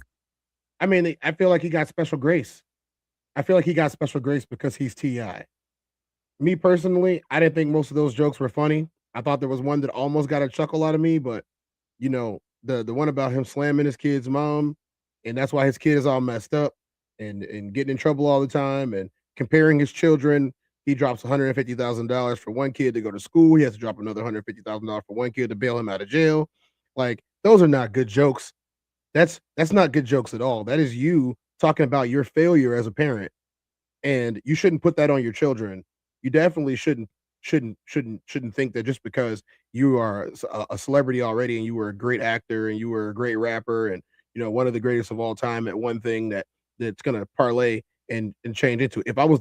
I mean, I feel like he got special grace. I feel like he got special grace because he's T.I. Me personally, I didn't think most of those jokes were funny. I thought there was one that almost got a chuckle out of me, but you know, the one about him slamming his kid's mom, and that's why his kid is all messed up and getting in trouble all the time, and comparing his children. He drops $150,000 for one kid to go to school. He has to drop another $150,000 for one kid to bail him out of jail. Like, those are not good jokes. That's not good jokes at all. That is you talking about your failure as a parent, and you shouldn't put that on your children. You definitely shouldn't think that just because you are a celebrity already and you were a great actor and you were a great rapper and one of the greatest of all time at one thing that's gonna parlay and change into. If I was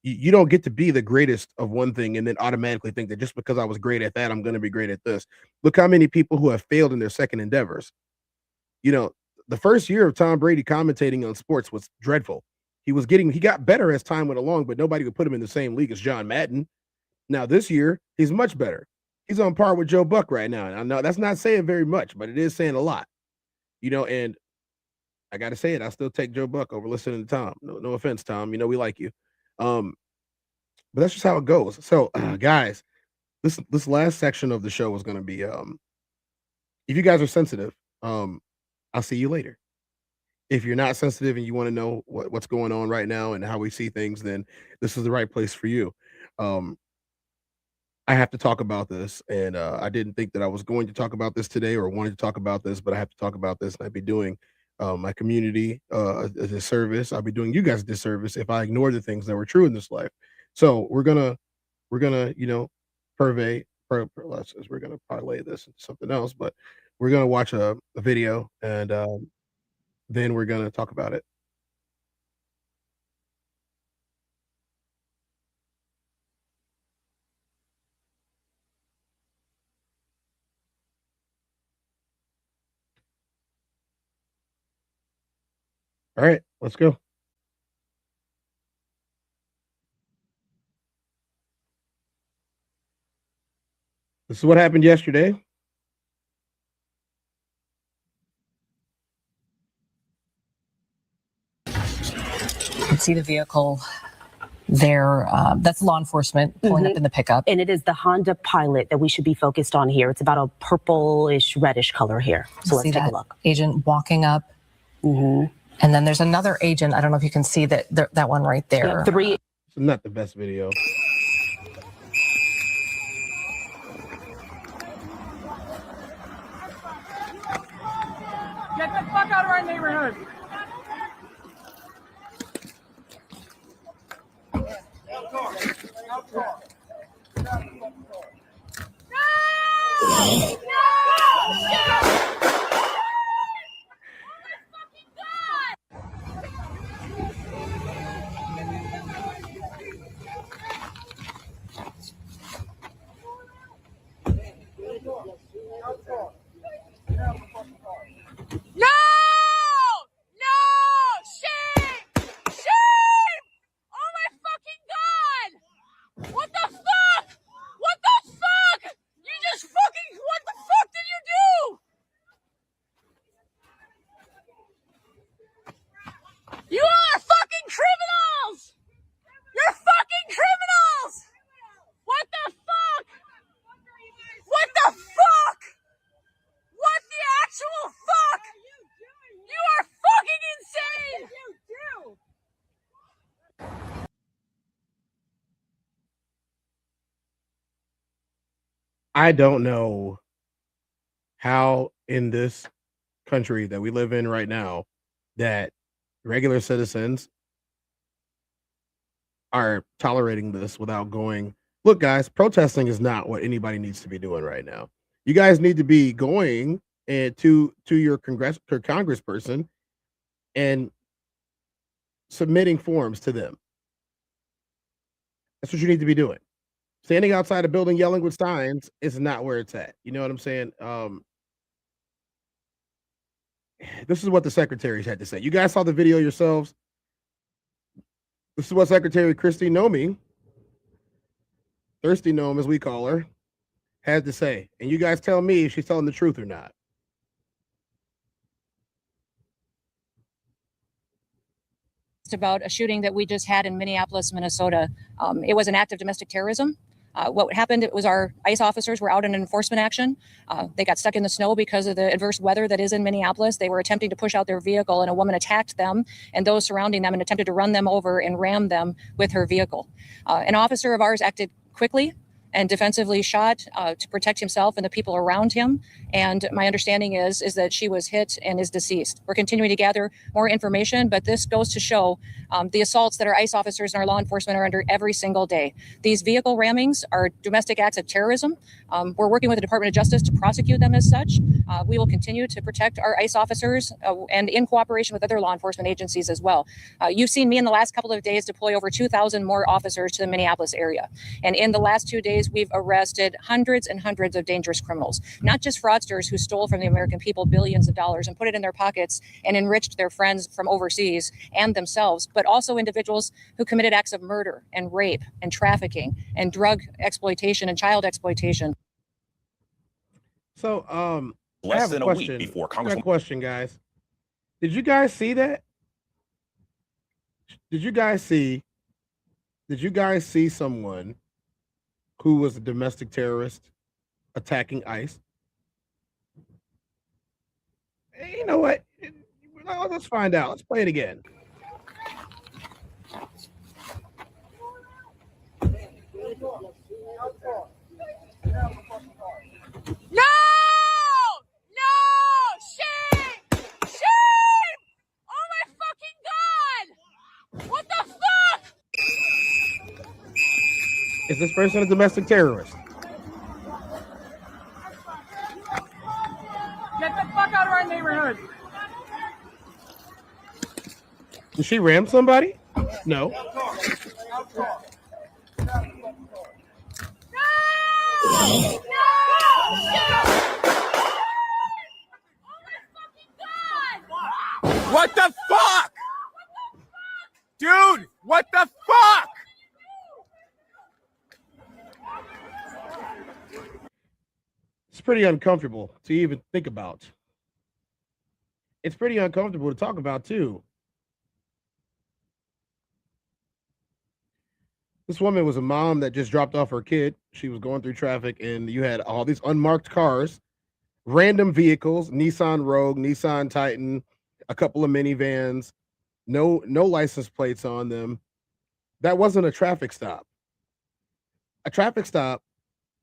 you don't get to be the greatest of one thing and then automatically think that just because I was great at that, I'm gonna be great at this. Look how many people who have failed in their second endeavors. The first year of Tom Brady commentating on sports was dreadful. He got better as time went along, but nobody would put him in the same league as John Madden. Now this year, he's much better. he's on par with Joe Buck right now. And I know that's not saying very much, but it is saying a lot. And I got to say it. I still take Joe Buck over listening to Tom. No offense, Tom. We like you. But that's just how it goes. So, guys, this last section of the show is going to be, if you guys are sensitive, I'll see you later. If you're not sensitive and you want to know what's going on right now and how we see things, then this is the right place for you. I have to talk about this, and I didn't think that I was going to talk about this today or wanted to talk about this, but I have to talk about this, and I'd be doing my community a disservice. I'll be doing you guys a disservice if I ignore the things that were true in this life. So we're gonna we're gonna parlay this into something else, but we're gonna watch a video, and then we're gonna talk about it. All right, let's go. This is what happened yesterday. You can see the vehicle there. That's law enforcement pulling up in the pickup. And it is the Honda Pilot that we should be focused on here. It's about a purplish, reddish color here. So let's See take a that look. agent walking up. And then there's another agent. I don't know if you can see that one right there. Three. It's not the best video. Get the fuck out of our neighborhood. You are fucking criminals! You're fucking criminals! What the fuck? What the fuck? What the actual fuck? You are fucking insane! I don't know how in this country that we live in right now that regular citizens are tolerating this without going, look, guys, protesting is not what anybody needs to be doing right now. You guys need to be going to your congressperson and submitting forms to them. That's what you need to be doing. Standing outside a building yelling with signs is not where it's at. You know what I'm saying? This is what the secretaries had to say. You guys saw the video yourselves. This is what Secretary Kristi Noem, Thirsty Noem as we call her, had to say. And you guys tell me if she's telling the truth or not. About a shooting that we just had in Minneapolis, Minnesota. It was an act of domestic terrorism. What happened, it was our ICE officers were out in enforcement action. They got stuck in the snow because of the adverse weather that is in Minneapolis. They were attempting to push out their vehicle, and a woman attacked them and those surrounding them and attempted to run them over and ram them with her vehicle. An officer of ours acted quickly and defensively shot to protect himself and the people around him. And my understanding is that she was hit and is deceased. We're continuing to gather more information, but this goes to show the assaults that our ICE officers and our law enforcement are under every single day. These vehicle rammings are domestic acts of terrorism. We're working with the Department of Justice to prosecute them as such. We will continue to protect our ICE officers and in cooperation with other law enforcement agencies as well. You've seen me in the last couple of days deploy over 2,000 more officers to the Minneapolis area. And in the last 2 days, we've arrested hundreds and hundreds of dangerous criminals, not just fraudsters who stole from the American people billions of dollars and put it in their pockets and enriched their friends from overseas and themselves, but also individuals who committed acts of murder and rape and trafficking and drug exploitation and child exploitation. So, I Less have a than a week question. before I got a Congresswoman. question, guys. Did you guys see that? Did you guys see someone who was a domestic terrorist attacking ICE? Hey, you know what? Let's find out. Let's play it again. No! No! Shame! Shame! Oh my fucking god! What the fuck? Is this person a domestic terrorist? Get the fuck out of our neighborhood! Did she ram somebody? No. What the fuck? Dude, what the fuck? It's pretty uncomfortable to even think about. It's pretty uncomfortable to talk about, too. This woman was a mom that just dropped off her kid. She was going through traffic, and you had all these unmarked cars, random vehicles, Nissan Rogue, Nissan Titan, a couple of minivans, no license plates on them. That wasn't a traffic stop. A traffic stop,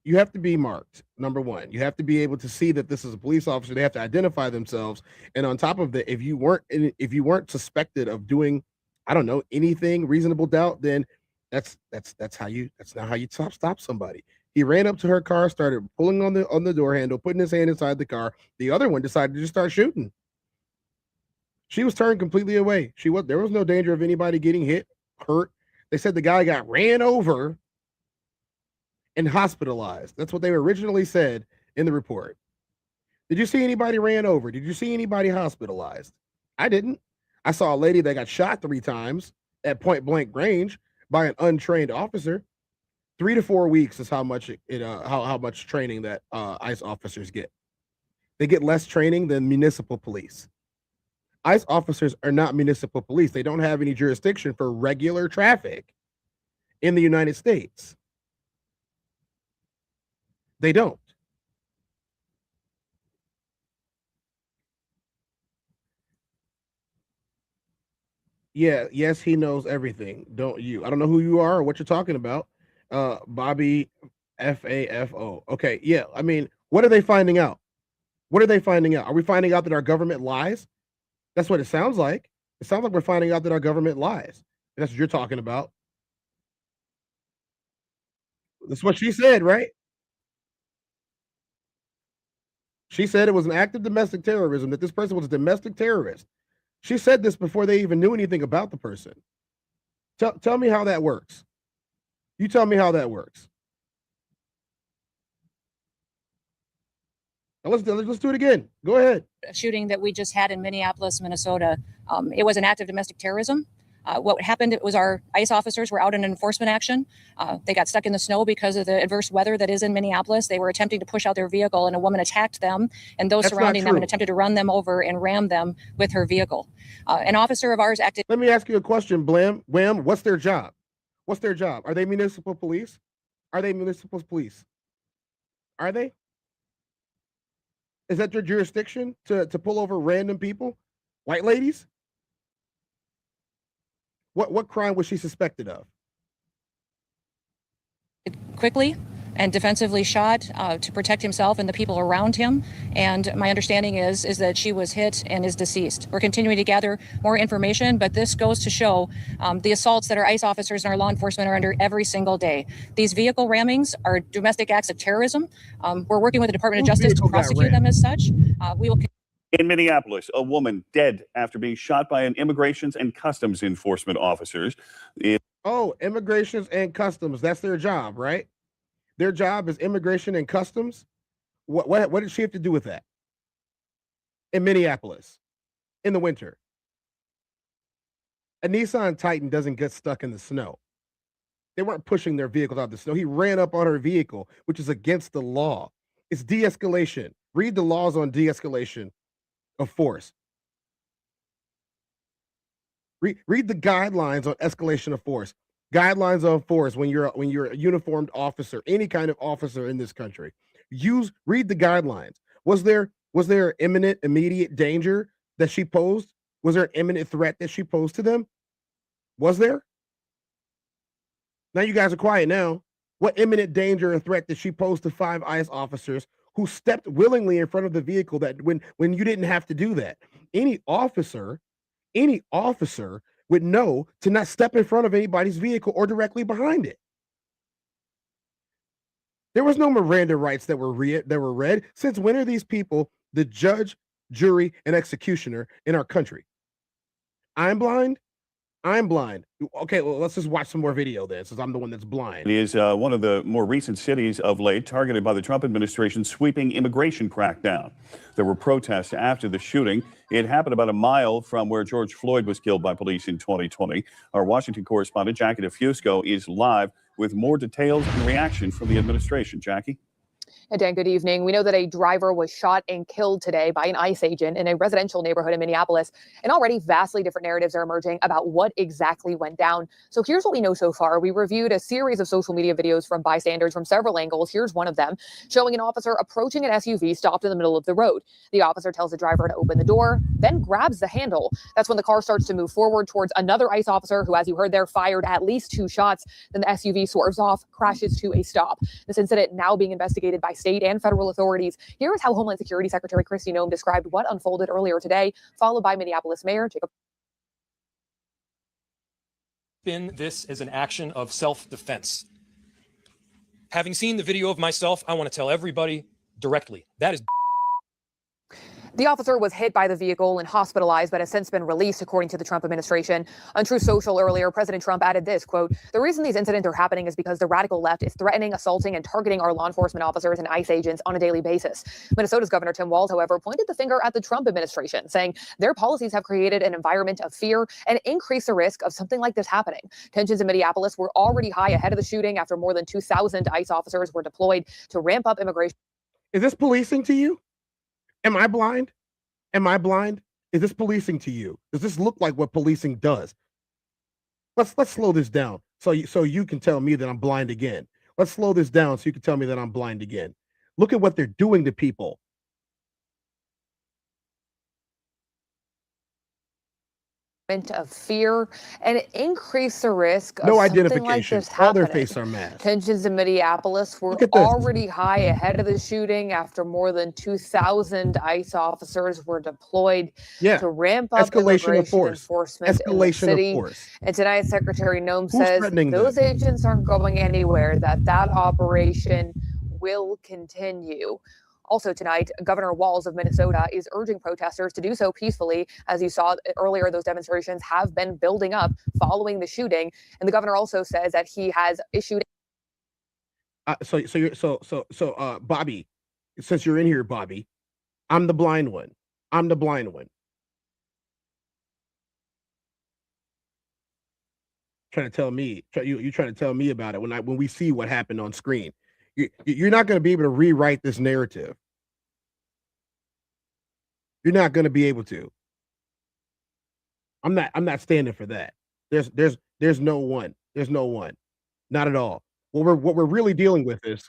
you have to be marked. Number one, you have to be able to see that this is a police officer. They have to identify themselves. And on top of that, if you weren't suspected of doing, I don't know, anything reasonable doubt, then that's not how you stop somebody. He ran up to her car, started pulling on the door handle, putting his hand inside the car. The other one decided to just start shooting. She was turned completely away. There was no danger of anybody getting hit, hurt. They said the guy got ran over and hospitalized. That's what they originally said in the report. Did you see anybody ran over? Did you see anybody hospitalized? I didn't. I saw a lady that got shot 3 times at point blank range by an untrained officer. 3 to 4 weeks is how much how much training that ICE officers get. They get less training than municipal police. ICE officers are not municipal police. They don't have any jurisdiction for regular traffic in the United States. They don't. Yeah, yes, he knows everything. Don't you? I don't know who you are or what you're talking about. Bobby FAFO. Okay, yeah. I mean, what are they finding out? What are they finding out? Are we finding out that our government lies? That's what it sounds like. It sounds like we're finding out that our government lies. That's what you're talking about. That's what she said, right? She said it was an act of domestic terrorism, that this person was a domestic terrorist. She said this before they even knew anything about the person. Tell me how that works. You tell me how that works. Now let's do it again. Go ahead. Shooting that we just had in Minneapolis, Minnesota. It was an act of domestic terrorism. What happened, it was our ICE officers were out in enforcement action. They got stuck in the snow because of the adverse weather that is in Minneapolis. They were attempting to push out their vehicle, and a woman attacked them and those That's not surrounding them and true. attempted to run them over and ram them with her vehicle. An officer of ours acted. Let me ask you a question, Wham. What's their job? What's their job? Are they municipal police? Are they municipal police? Are they? Is that their jurisdiction to pull over random people? White ladies? What crime was she suspected of? Quickly and defensively shot to protect himself and the people around him. And my understanding is that she was hit and is deceased. We're continuing to gather more information, but this goes to show the assaults that our ICE officers and our law enforcement are under every single day. These vehicle rammings are domestic acts of terrorism. We're working with the Department of Justice to prosecute them as such. We will. In Minneapolis, a woman dead after being shot by an immigration and customs enforcement officers. Oh, immigrations and customs. That's their job, right? Their job is immigration and customs. What did she have to do with that? In Minneapolis, in the winter. A Nissan Titan doesn't get stuck in the snow. They weren't pushing their vehicles out of the snow. He ran up on her vehicle, which is against the law. It's de-escalation. Read the laws on de-escalation of force. Read the guidelines on escalation of force. Guidelines of force when you're a uniformed officer, any kind of officer in this country. Read the guidelines. Was there imminent, immediate danger that she posed? Was there an imminent threat that she posed to them? Was there? Now you guys are quiet now. What imminent danger or threat did she pose to 5 ICE officers who stepped willingly in front of the vehicle that when you didn't have to do that? Any officer would know to not step in front of anybody's vehicle or directly behind it. There was no Miranda rights that were read. Since when are these people the judge, jury, and executioner in our country? I'm blind. Okay, well, let's just watch some more video then, since I'm the one that's blind. It is one of the more recent cities of late targeted by the Trump administration's sweeping immigration crackdown. There were protests after the shooting. It happened about a mile from where George Floyd was killed by police in 2020. Our Washington correspondent, Jackie DeFusco, is live with more details and reaction from the administration. Jackie? And Dan, good evening. We know that a driver was shot and killed today by an ICE agent in a residential neighborhood in Minneapolis. And already vastly different narratives are emerging about what exactly went down. So here's what we know so far. We reviewed a series of social media videos from bystanders from several angles. Here's one of them showing an officer approaching an SUV stopped in the middle of the road. The officer tells the driver to open the door, then grabs the handle. That's when the car starts to move forward towards another ICE officer who, as you heard there, fired at least 2 shots. Then the SUV swerves off, crashes to a stop. This incident now being investigated by state and federal authorities. Here is how Homeland Security Secretary Kristi Noem described what unfolded earlier today, followed by Minneapolis Mayor Jacob. This is an action of self-defense. Having seen the video of myself, I want to tell everybody directly, that is. The officer was hit by the vehicle and hospitalized, but has since been released, according to the Trump administration. On Truth Social earlier, President Trump added this, quote, "The reason these incidents are happening is because the radical left is threatening, assaulting, and targeting our law enforcement officers and ICE agents on a daily basis." Minnesota's Governor Tim Walz, however, pointed the finger at the Trump administration, saying their policies have created an environment of fear and increased the risk of something like this happening. Tensions in Minneapolis were already high ahead of the shooting after more than 2,000 ICE officers were deployed to ramp up immigration. Is this policing to you? Am I blind? Is this policing to you? Does this look like what policing does? Let's slow this down so you can tell me that I'm blind again. Let's slow this down so you can tell me that I'm blind again. Look at what they're doing to people. Of fear and increase the risk of No something like identification. this All their happening. faces are masked. Tensions in Minneapolis were Look at this. already high ahead of the shooting after more than 2,000 ICE officers were deployed Yeah. to ramp up Escalation of immigration force. enforcement in the Escalation of city. force. And tonight, Secretary Noem Who's says threatening those them? agents aren't going anywhere, that operation will continue. Also tonight, Governor Walz of Minnesota is urging protesters to do so peacefully. As you saw earlier, those demonstrations have been building up following the shooting. And the governor also says that he has issued. Bobby, since you're in here, Bobby, I'm the blind one. Trying to tell me, you trying to tell me about it when we see what happened on screen. You're not going to be able to rewrite this narrative. You're not going to be able to. I'm not standing for that. There's no one. Not at all. What we're really dealing with is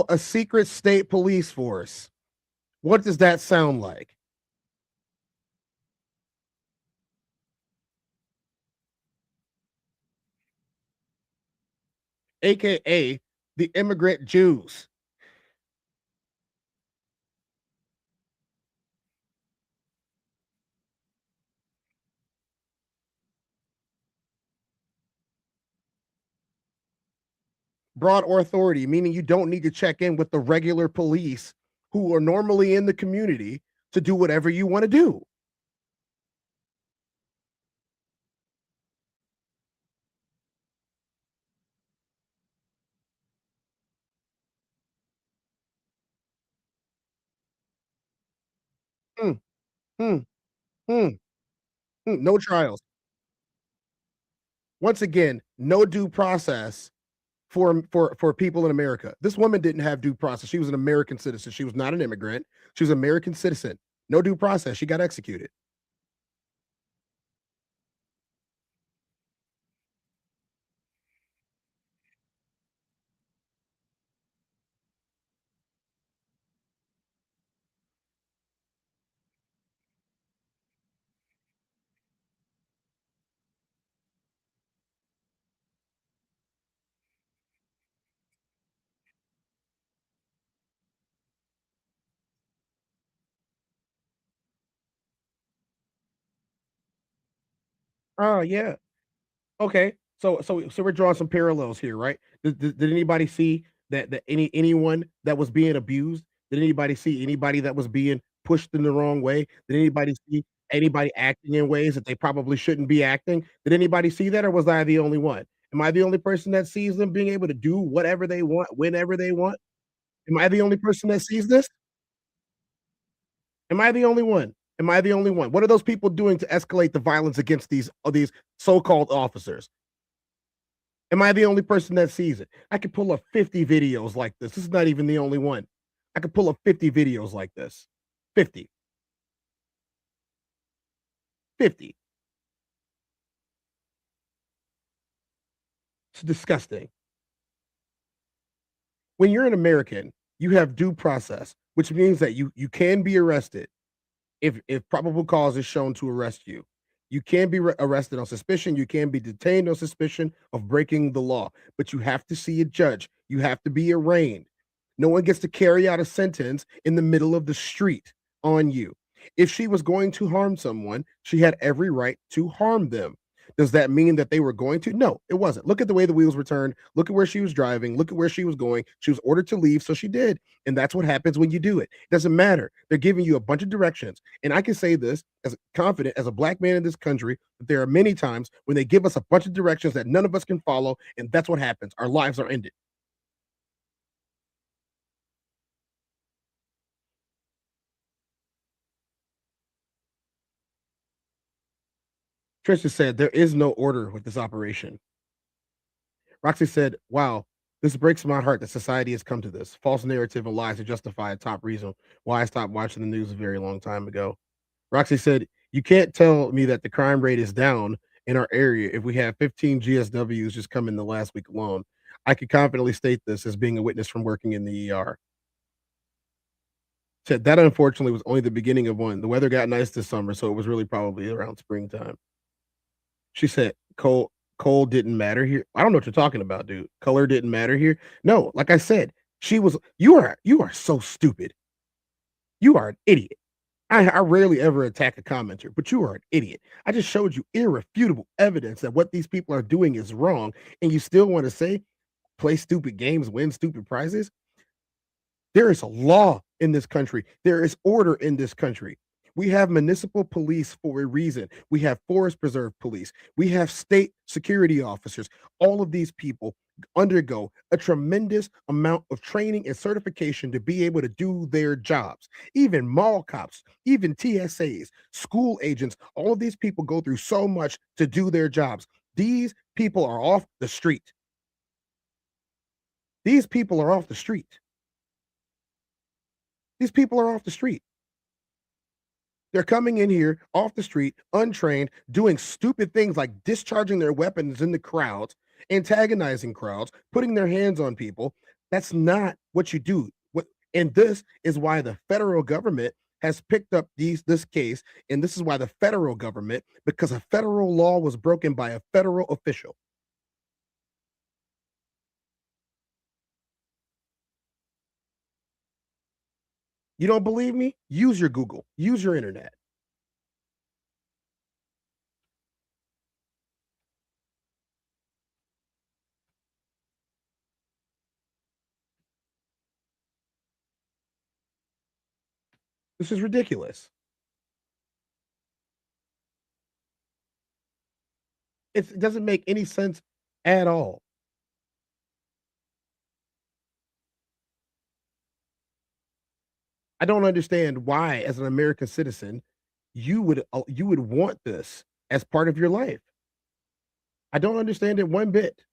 a secret state police force. What does that sound like? AKA the immigrant Jews. Broad authority, meaning you don't need to check in with the regular police who are normally in the community to do whatever you want to do. Hmm. No trials. Once again, no due process for people in America. This woman didn't have due process. She was an American citizen. She was not an immigrant. She was an American citizen. No due process. She got executed. Oh yeah. Okay. So we're drawing some parallels here, right? Did anybody see that anyone that was being abused? Did anybody see anybody that was being pushed in the wrong way? Did anybody see anybody acting in ways that they probably shouldn't be acting? Did anybody see that, or was I the only one? Am I the only person that sees them being able to do whatever they want, whenever they want? Am I the only person that sees this? Am I the only one? Am I the only one? What are those people doing to escalate the violence against these so-called officers? Am I the only person that sees it? I could pull up 50 videos like this. This is not even the only one. I could pull up 50 videos like this. 50. 50. It's disgusting. When you're an American, you have due process, which means that you can be arrested if probable cause is shown to arrest you. You can be arrested on suspicion. You can be detained on suspicion of breaking the law, but you have to see a judge. You have to be arraigned. No one gets to carry out a sentence in the middle of the street on you. If she was going to harm someone, she had every right to harm them. Does that mean that they were going to? No, it wasn't. Look at the way the wheels were turned. Look at where she was driving. Look at where she was going. She was ordered to leave, so she did. And that's what happens when you do it. It doesn't matter. They're giving you a bunch of directions. And I can say this as confident as a black man in this country that there are many times when they give us a bunch of directions that none of us can follow, and that's what happens. Our lives are ended. Trisha said, there is no order with this operation. Roxy said, wow, this breaks my heart that society has come to this. False narrative and lies to justify a top reason why I stopped watching the news a very long time ago. Roxy said, you can't tell me that the crime rate is down in our area if we have 15 GSWs just come in the last week alone. I could confidently state this as being a witness from working in the ER. Said that unfortunately was only the beginning of one. The weather got nice this summer, so it was really probably around springtime. She said, coal didn't matter here. I don't know what you're talking about, dude. Color didn't matter here. No, like I said, you are so stupid. You are an idiot. I rarely ever attack a commenter, but you are an idiot. I just showed you irrefutable evidence that what these people are doing is wrong, and you still want to say play stupid games, win stupid prizes? There is a law in this country. There is order in this country. We have municipal police for a reason. We have forest preserve police. We have state security officers. All of these people undergo a tremendous amount of training and certification to be able to do their jobs. Even mall cops, even TSAs, school agents, all of these people go through so much to do their jobs. These people are off the street. These people are off the street. These people are off the street. They're coming in here off the street, untrained, doing stupid things like discharging their weapons in the crowds, antagonizing crowds, putting their hands on people. That's not what you do. And this is why the federal government has picked up this case, and this is why the federal government, because a federal law was broken by a federal official. You don't believe me? Use your Google. Use your internet. This is ridiculous. It doesn't make any sense at all. I don't understand why, as an American citizen, you would want this as part of your life. I don't understand it one bit.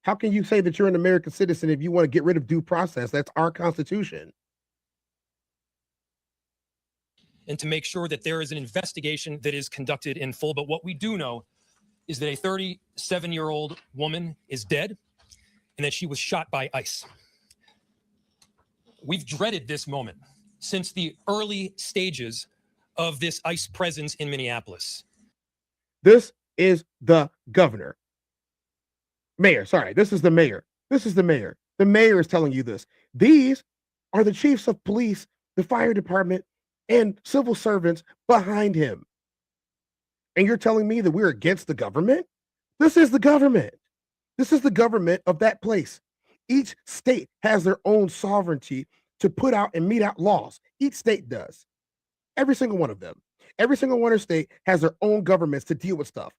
How can you say that you're an American citizen if you want to get rid of due process? That's our Constitution. And to make sure that there is an investigation that is conducted in full. But what we do know is that a 37-year-old woman is dead and that she was shot by ICE. We've dreaded this moment since the early stages of this ICE presence in Minneapolis. This is the governor. Mayor, sorry, this is the mayor. This is the mayor. The mayor is telling you this. These are the chiefs of police, the fire department, and civil servants behind him. And you're telling me that we're against the government? This is the government. This is the government of that place. Each state has their own sovereignty to put out and mete out laws. Each state does. Every single one of them. Every single one of state has their own governments to deal with stuff.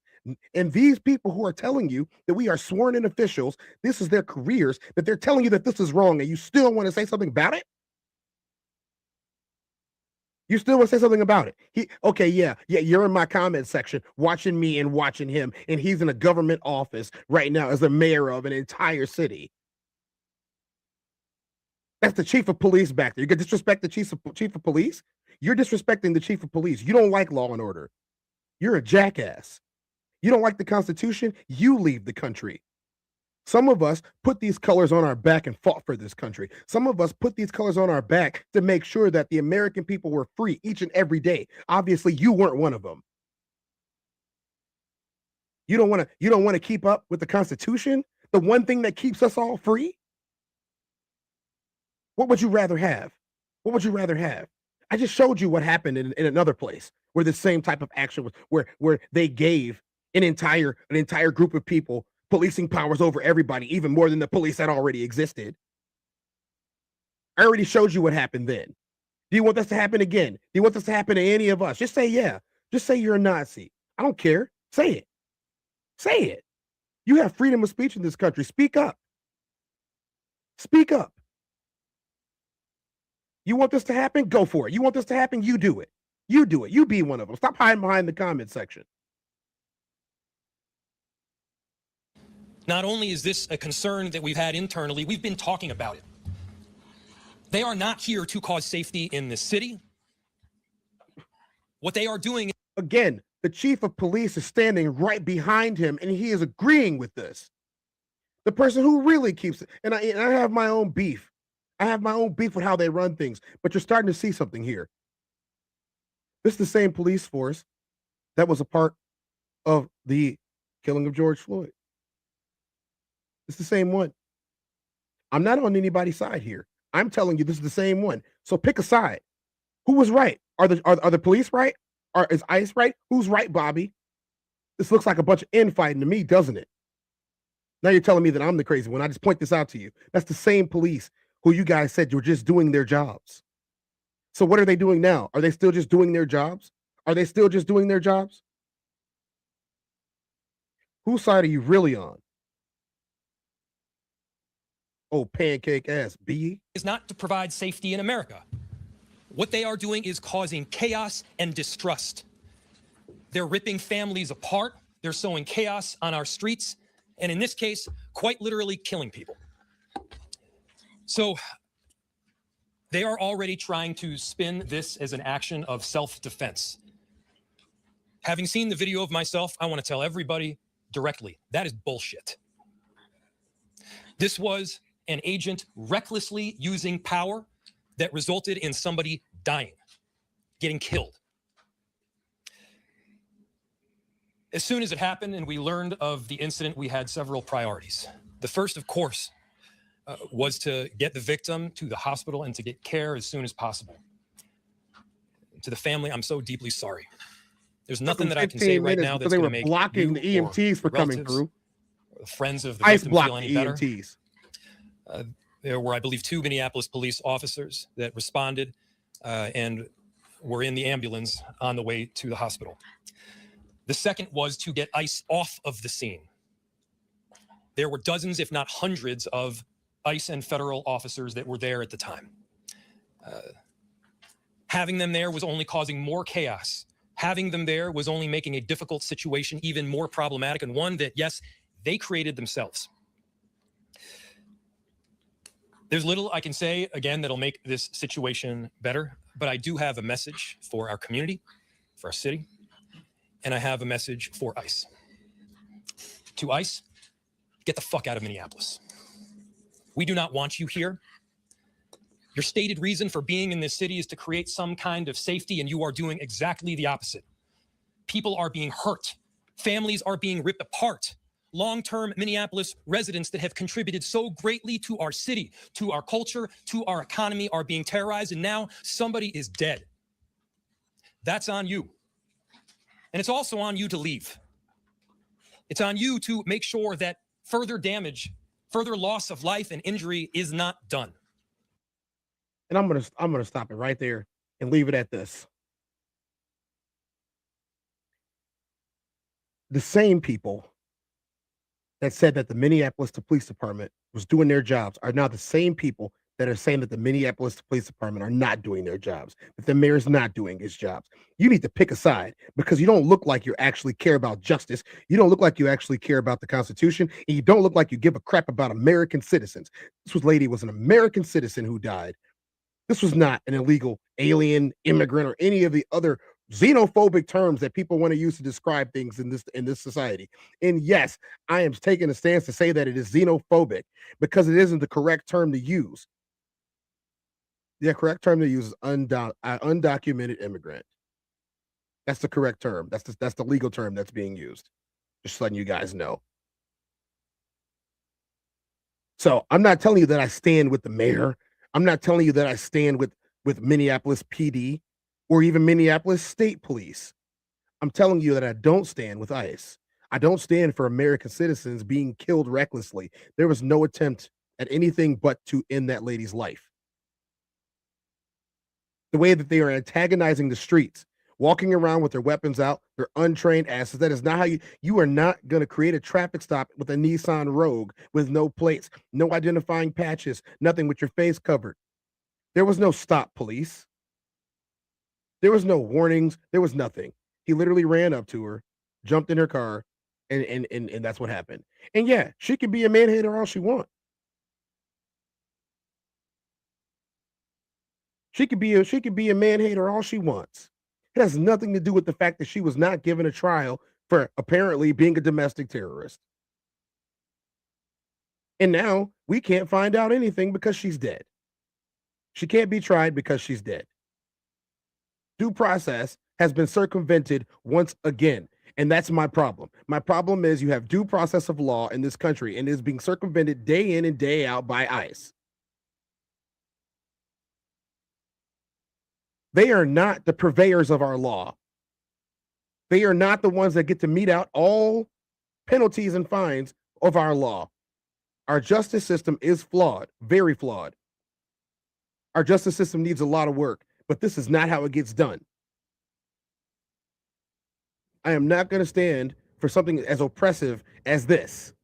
And these people who are telling you that we are sworn in officials, this is their careers, that they're telling you that this is wrong, and you still want to say something about it? You still want to say something about it? Okay, yeah, you're in my comment section watching me and watching him, and he's in a government office right now as the mayor of an entire city. That's the chief of police back there. You can disrespect the chief of police? You're disrespecting the chief of police. You don't like law and order. You're a jackass. You don't like the Constitution? You leave the country. Some of us put these colors on our back and fought for this country. Some of us put these colors on our back to make sure that the American people were free each and every day. Obviously, you weren't one of them. You don't want to keep up with the Constitution, the one thing that keeps us all free? What would you rather have? What would you rather have? I just showed you what happened in another place where the same type of action was, where they gave an entire group of people policing powers over everybody, even more than the police that already existed. I already showed you what happened then. Do you want this to happen again? Do you want this to happen to any of us? Just say yeah. Just say you're a Nazi. I don't care. Say it. Say it. You have freedom of speech in this country. Speak up. Speak up. You want this to happen? Go for it. You want this to happen? You do it. You do it. You be one of them. Stop hiding behind the comment section. Not only is this a concern that we've had internally, we've been talking about it. They are not here to cause safety in this city. What they are doing... Again, the chief of police is standing right behind him, and he is agreeing with this. The person who really keeps it. And I have my own beef. I have my own beef with how they run things, but you're starting to see something here. This is the same police force that was a part of the killing of George Floyd. It's the same one. I'm not on anybody's side here. I'm telling you this is the same one. So pick a side. Who was right? Are the police right? Is ICE right? Who's right, Bobby? This looks like a bunch of infighting to me, doesn't it? Now you're telling me that I'm the crazy one. I just point this out to you. That's the same police who you guys said were just doing their jobs. So what are they doing now? Are they still just doing their jobs? Are they still just doing their jobs? Whose side are you really on? Oh, pancake ass B. Is not to provide safety in America. What they are doing is causing chaos and distrust. They're ripping families apart. They're sowing chaos on our streets. And in this case, quite literally killing people. So they are already trying to spin this as an action of self-defense. Having seen the video of myself, I want to tell everybody directly, that is bullshit. This was an agent recklessly using power that resulted in somebody dying, getting killed. As soon as it happened and we learned of the incident, we had several priorities. The first, of course, was to get the victim to the hospital and to get care as soon as possible. To the family, I'm so deeply sorry. There's nothing that I can say right now that's going to make blocking the EMTs for coming through. Friends of the ICE victim blocked feel any the better. EMTs. There were, I believe, 2 Minneapolis police officers that responded and were in the ambulance on the way to the hospital. The second was to get ICE off of the scene. There were dozens, if not hundreds, of ICE and federal officers that were there at the time. Having them there was only causing more chaos. Having them there was only making a difficult situation even more problematic, and one that, yes, they created themselves. There's little I can say, again, that'll make this situation better, but I do have a message for our community, for our city, and I have a message for ICE. To ICE, get the fuck out of Minneapolis. We do not want you here. Your stated reason for being in this city is to create some kind of safety, and you are doing exactly the opposite. People are being hurt. Families are being ripped apart. Long-term Minneapolis residents that have contributed so greatly to our city, to our culture, to our economy are being terrorized, and now somebody is dead. That's on you. And it's also on you to leave. It's on you to make sure that further damage, further loss of life and injury is not done. And I'm gonna stop it right there and leave it at this. The same people that said that the Minneapolis Police Department was doing their jobs are now the same people that are saying that the Minneapolis Police Department are not doing their jobs, that the mayor's not doing his jobs. You need to pick a side because you don't look like you actually care about justice. You don't look like you actually care about the Constitution, and you don't look like you give a crap about American citizens. This lady was an American citizen who died. This was not an illegal alien, immigrant, or any of the other xenophobic terms that people want to use to describe things in this society. And yes, I am taking a stance to say that it is xenophobic because it isn't the correct term to use. The correct term to use is undocumented immigrant. That's the correct term. That's the legal term that's being used. Just letting you guys know. So I'm not telling you that I stand with the mayor. I'm not telling you that I stand with Minneapolis PD or even Minneapolis State Police. I'm telling you that I don't stand with ICE. I don't stand for American citizens being killed recklessly. There was no attempt at anything but to end that lady's life. The way that they are antagonizing the streets, walking around with their weapons out, their untrained asses. That is not how you are not going to create a traffic stop with a Nissan Rogue with no plates, no identifying patches, nothing, with your face covered. There was no stop, police. There was no warnings. There was nothing. He literally ran up to her, jumped in her car, and that's what happened. And yeah, she could be a man-hater all she wants. She could be a man-hater all she wants. It has nothing to do with the fact that she was not given a trial for apparently being a domestic terrorist. And now we can't find out anything because she's dead. She can't be tried because she's dead. Due process has been circumvented once again. And that's my problem. My problem is you have due process of law in this country and it is being circumvented day in and day out by ICE. They are not the purveyors of our law. They are not the ones that get to mete out all penalties and fines of our law. Our justice system is flawed, very flawed. Our justice system needs a lot of work, but this is not how it gets done. I am not going to stand for something as oppressive as this.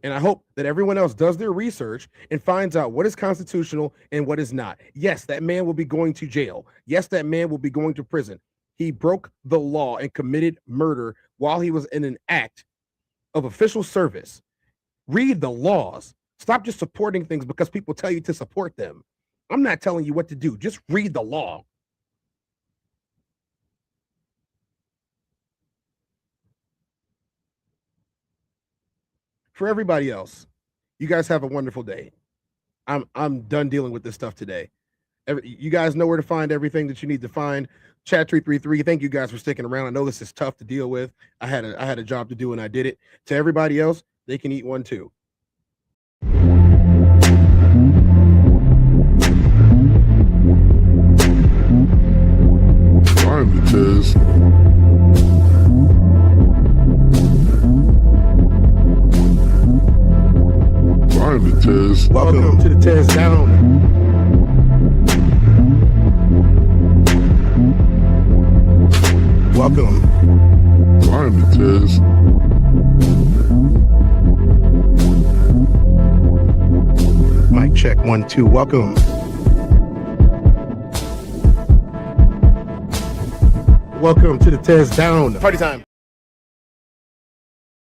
And I hope that everyone else does their research and finds out what is constitutional and what is not. Yes, that man will be going to jail. Yes, that man will be going to prison. He broke the law and committed murder while he was in an act of official service. Read the laws. Stop just supporting things because people tell you to support them. I'm not telling you what to do. Just read the law. For everybody else, you guys have a wonderful day. I'm done dealing with this stuff today. You guys know where to find everything that you need to find. Chat333. Thank you guys for sticking around. I know this is tough to deal with. I had a job to do and I did it. To everybody else, they can eat one too. I'm the Tez. I'm the Tez. Welcome to the Tez Down. Welcome. I'm the Tez. Mic check 1 2. Welcome. Welcome to the Tez Down. Party time.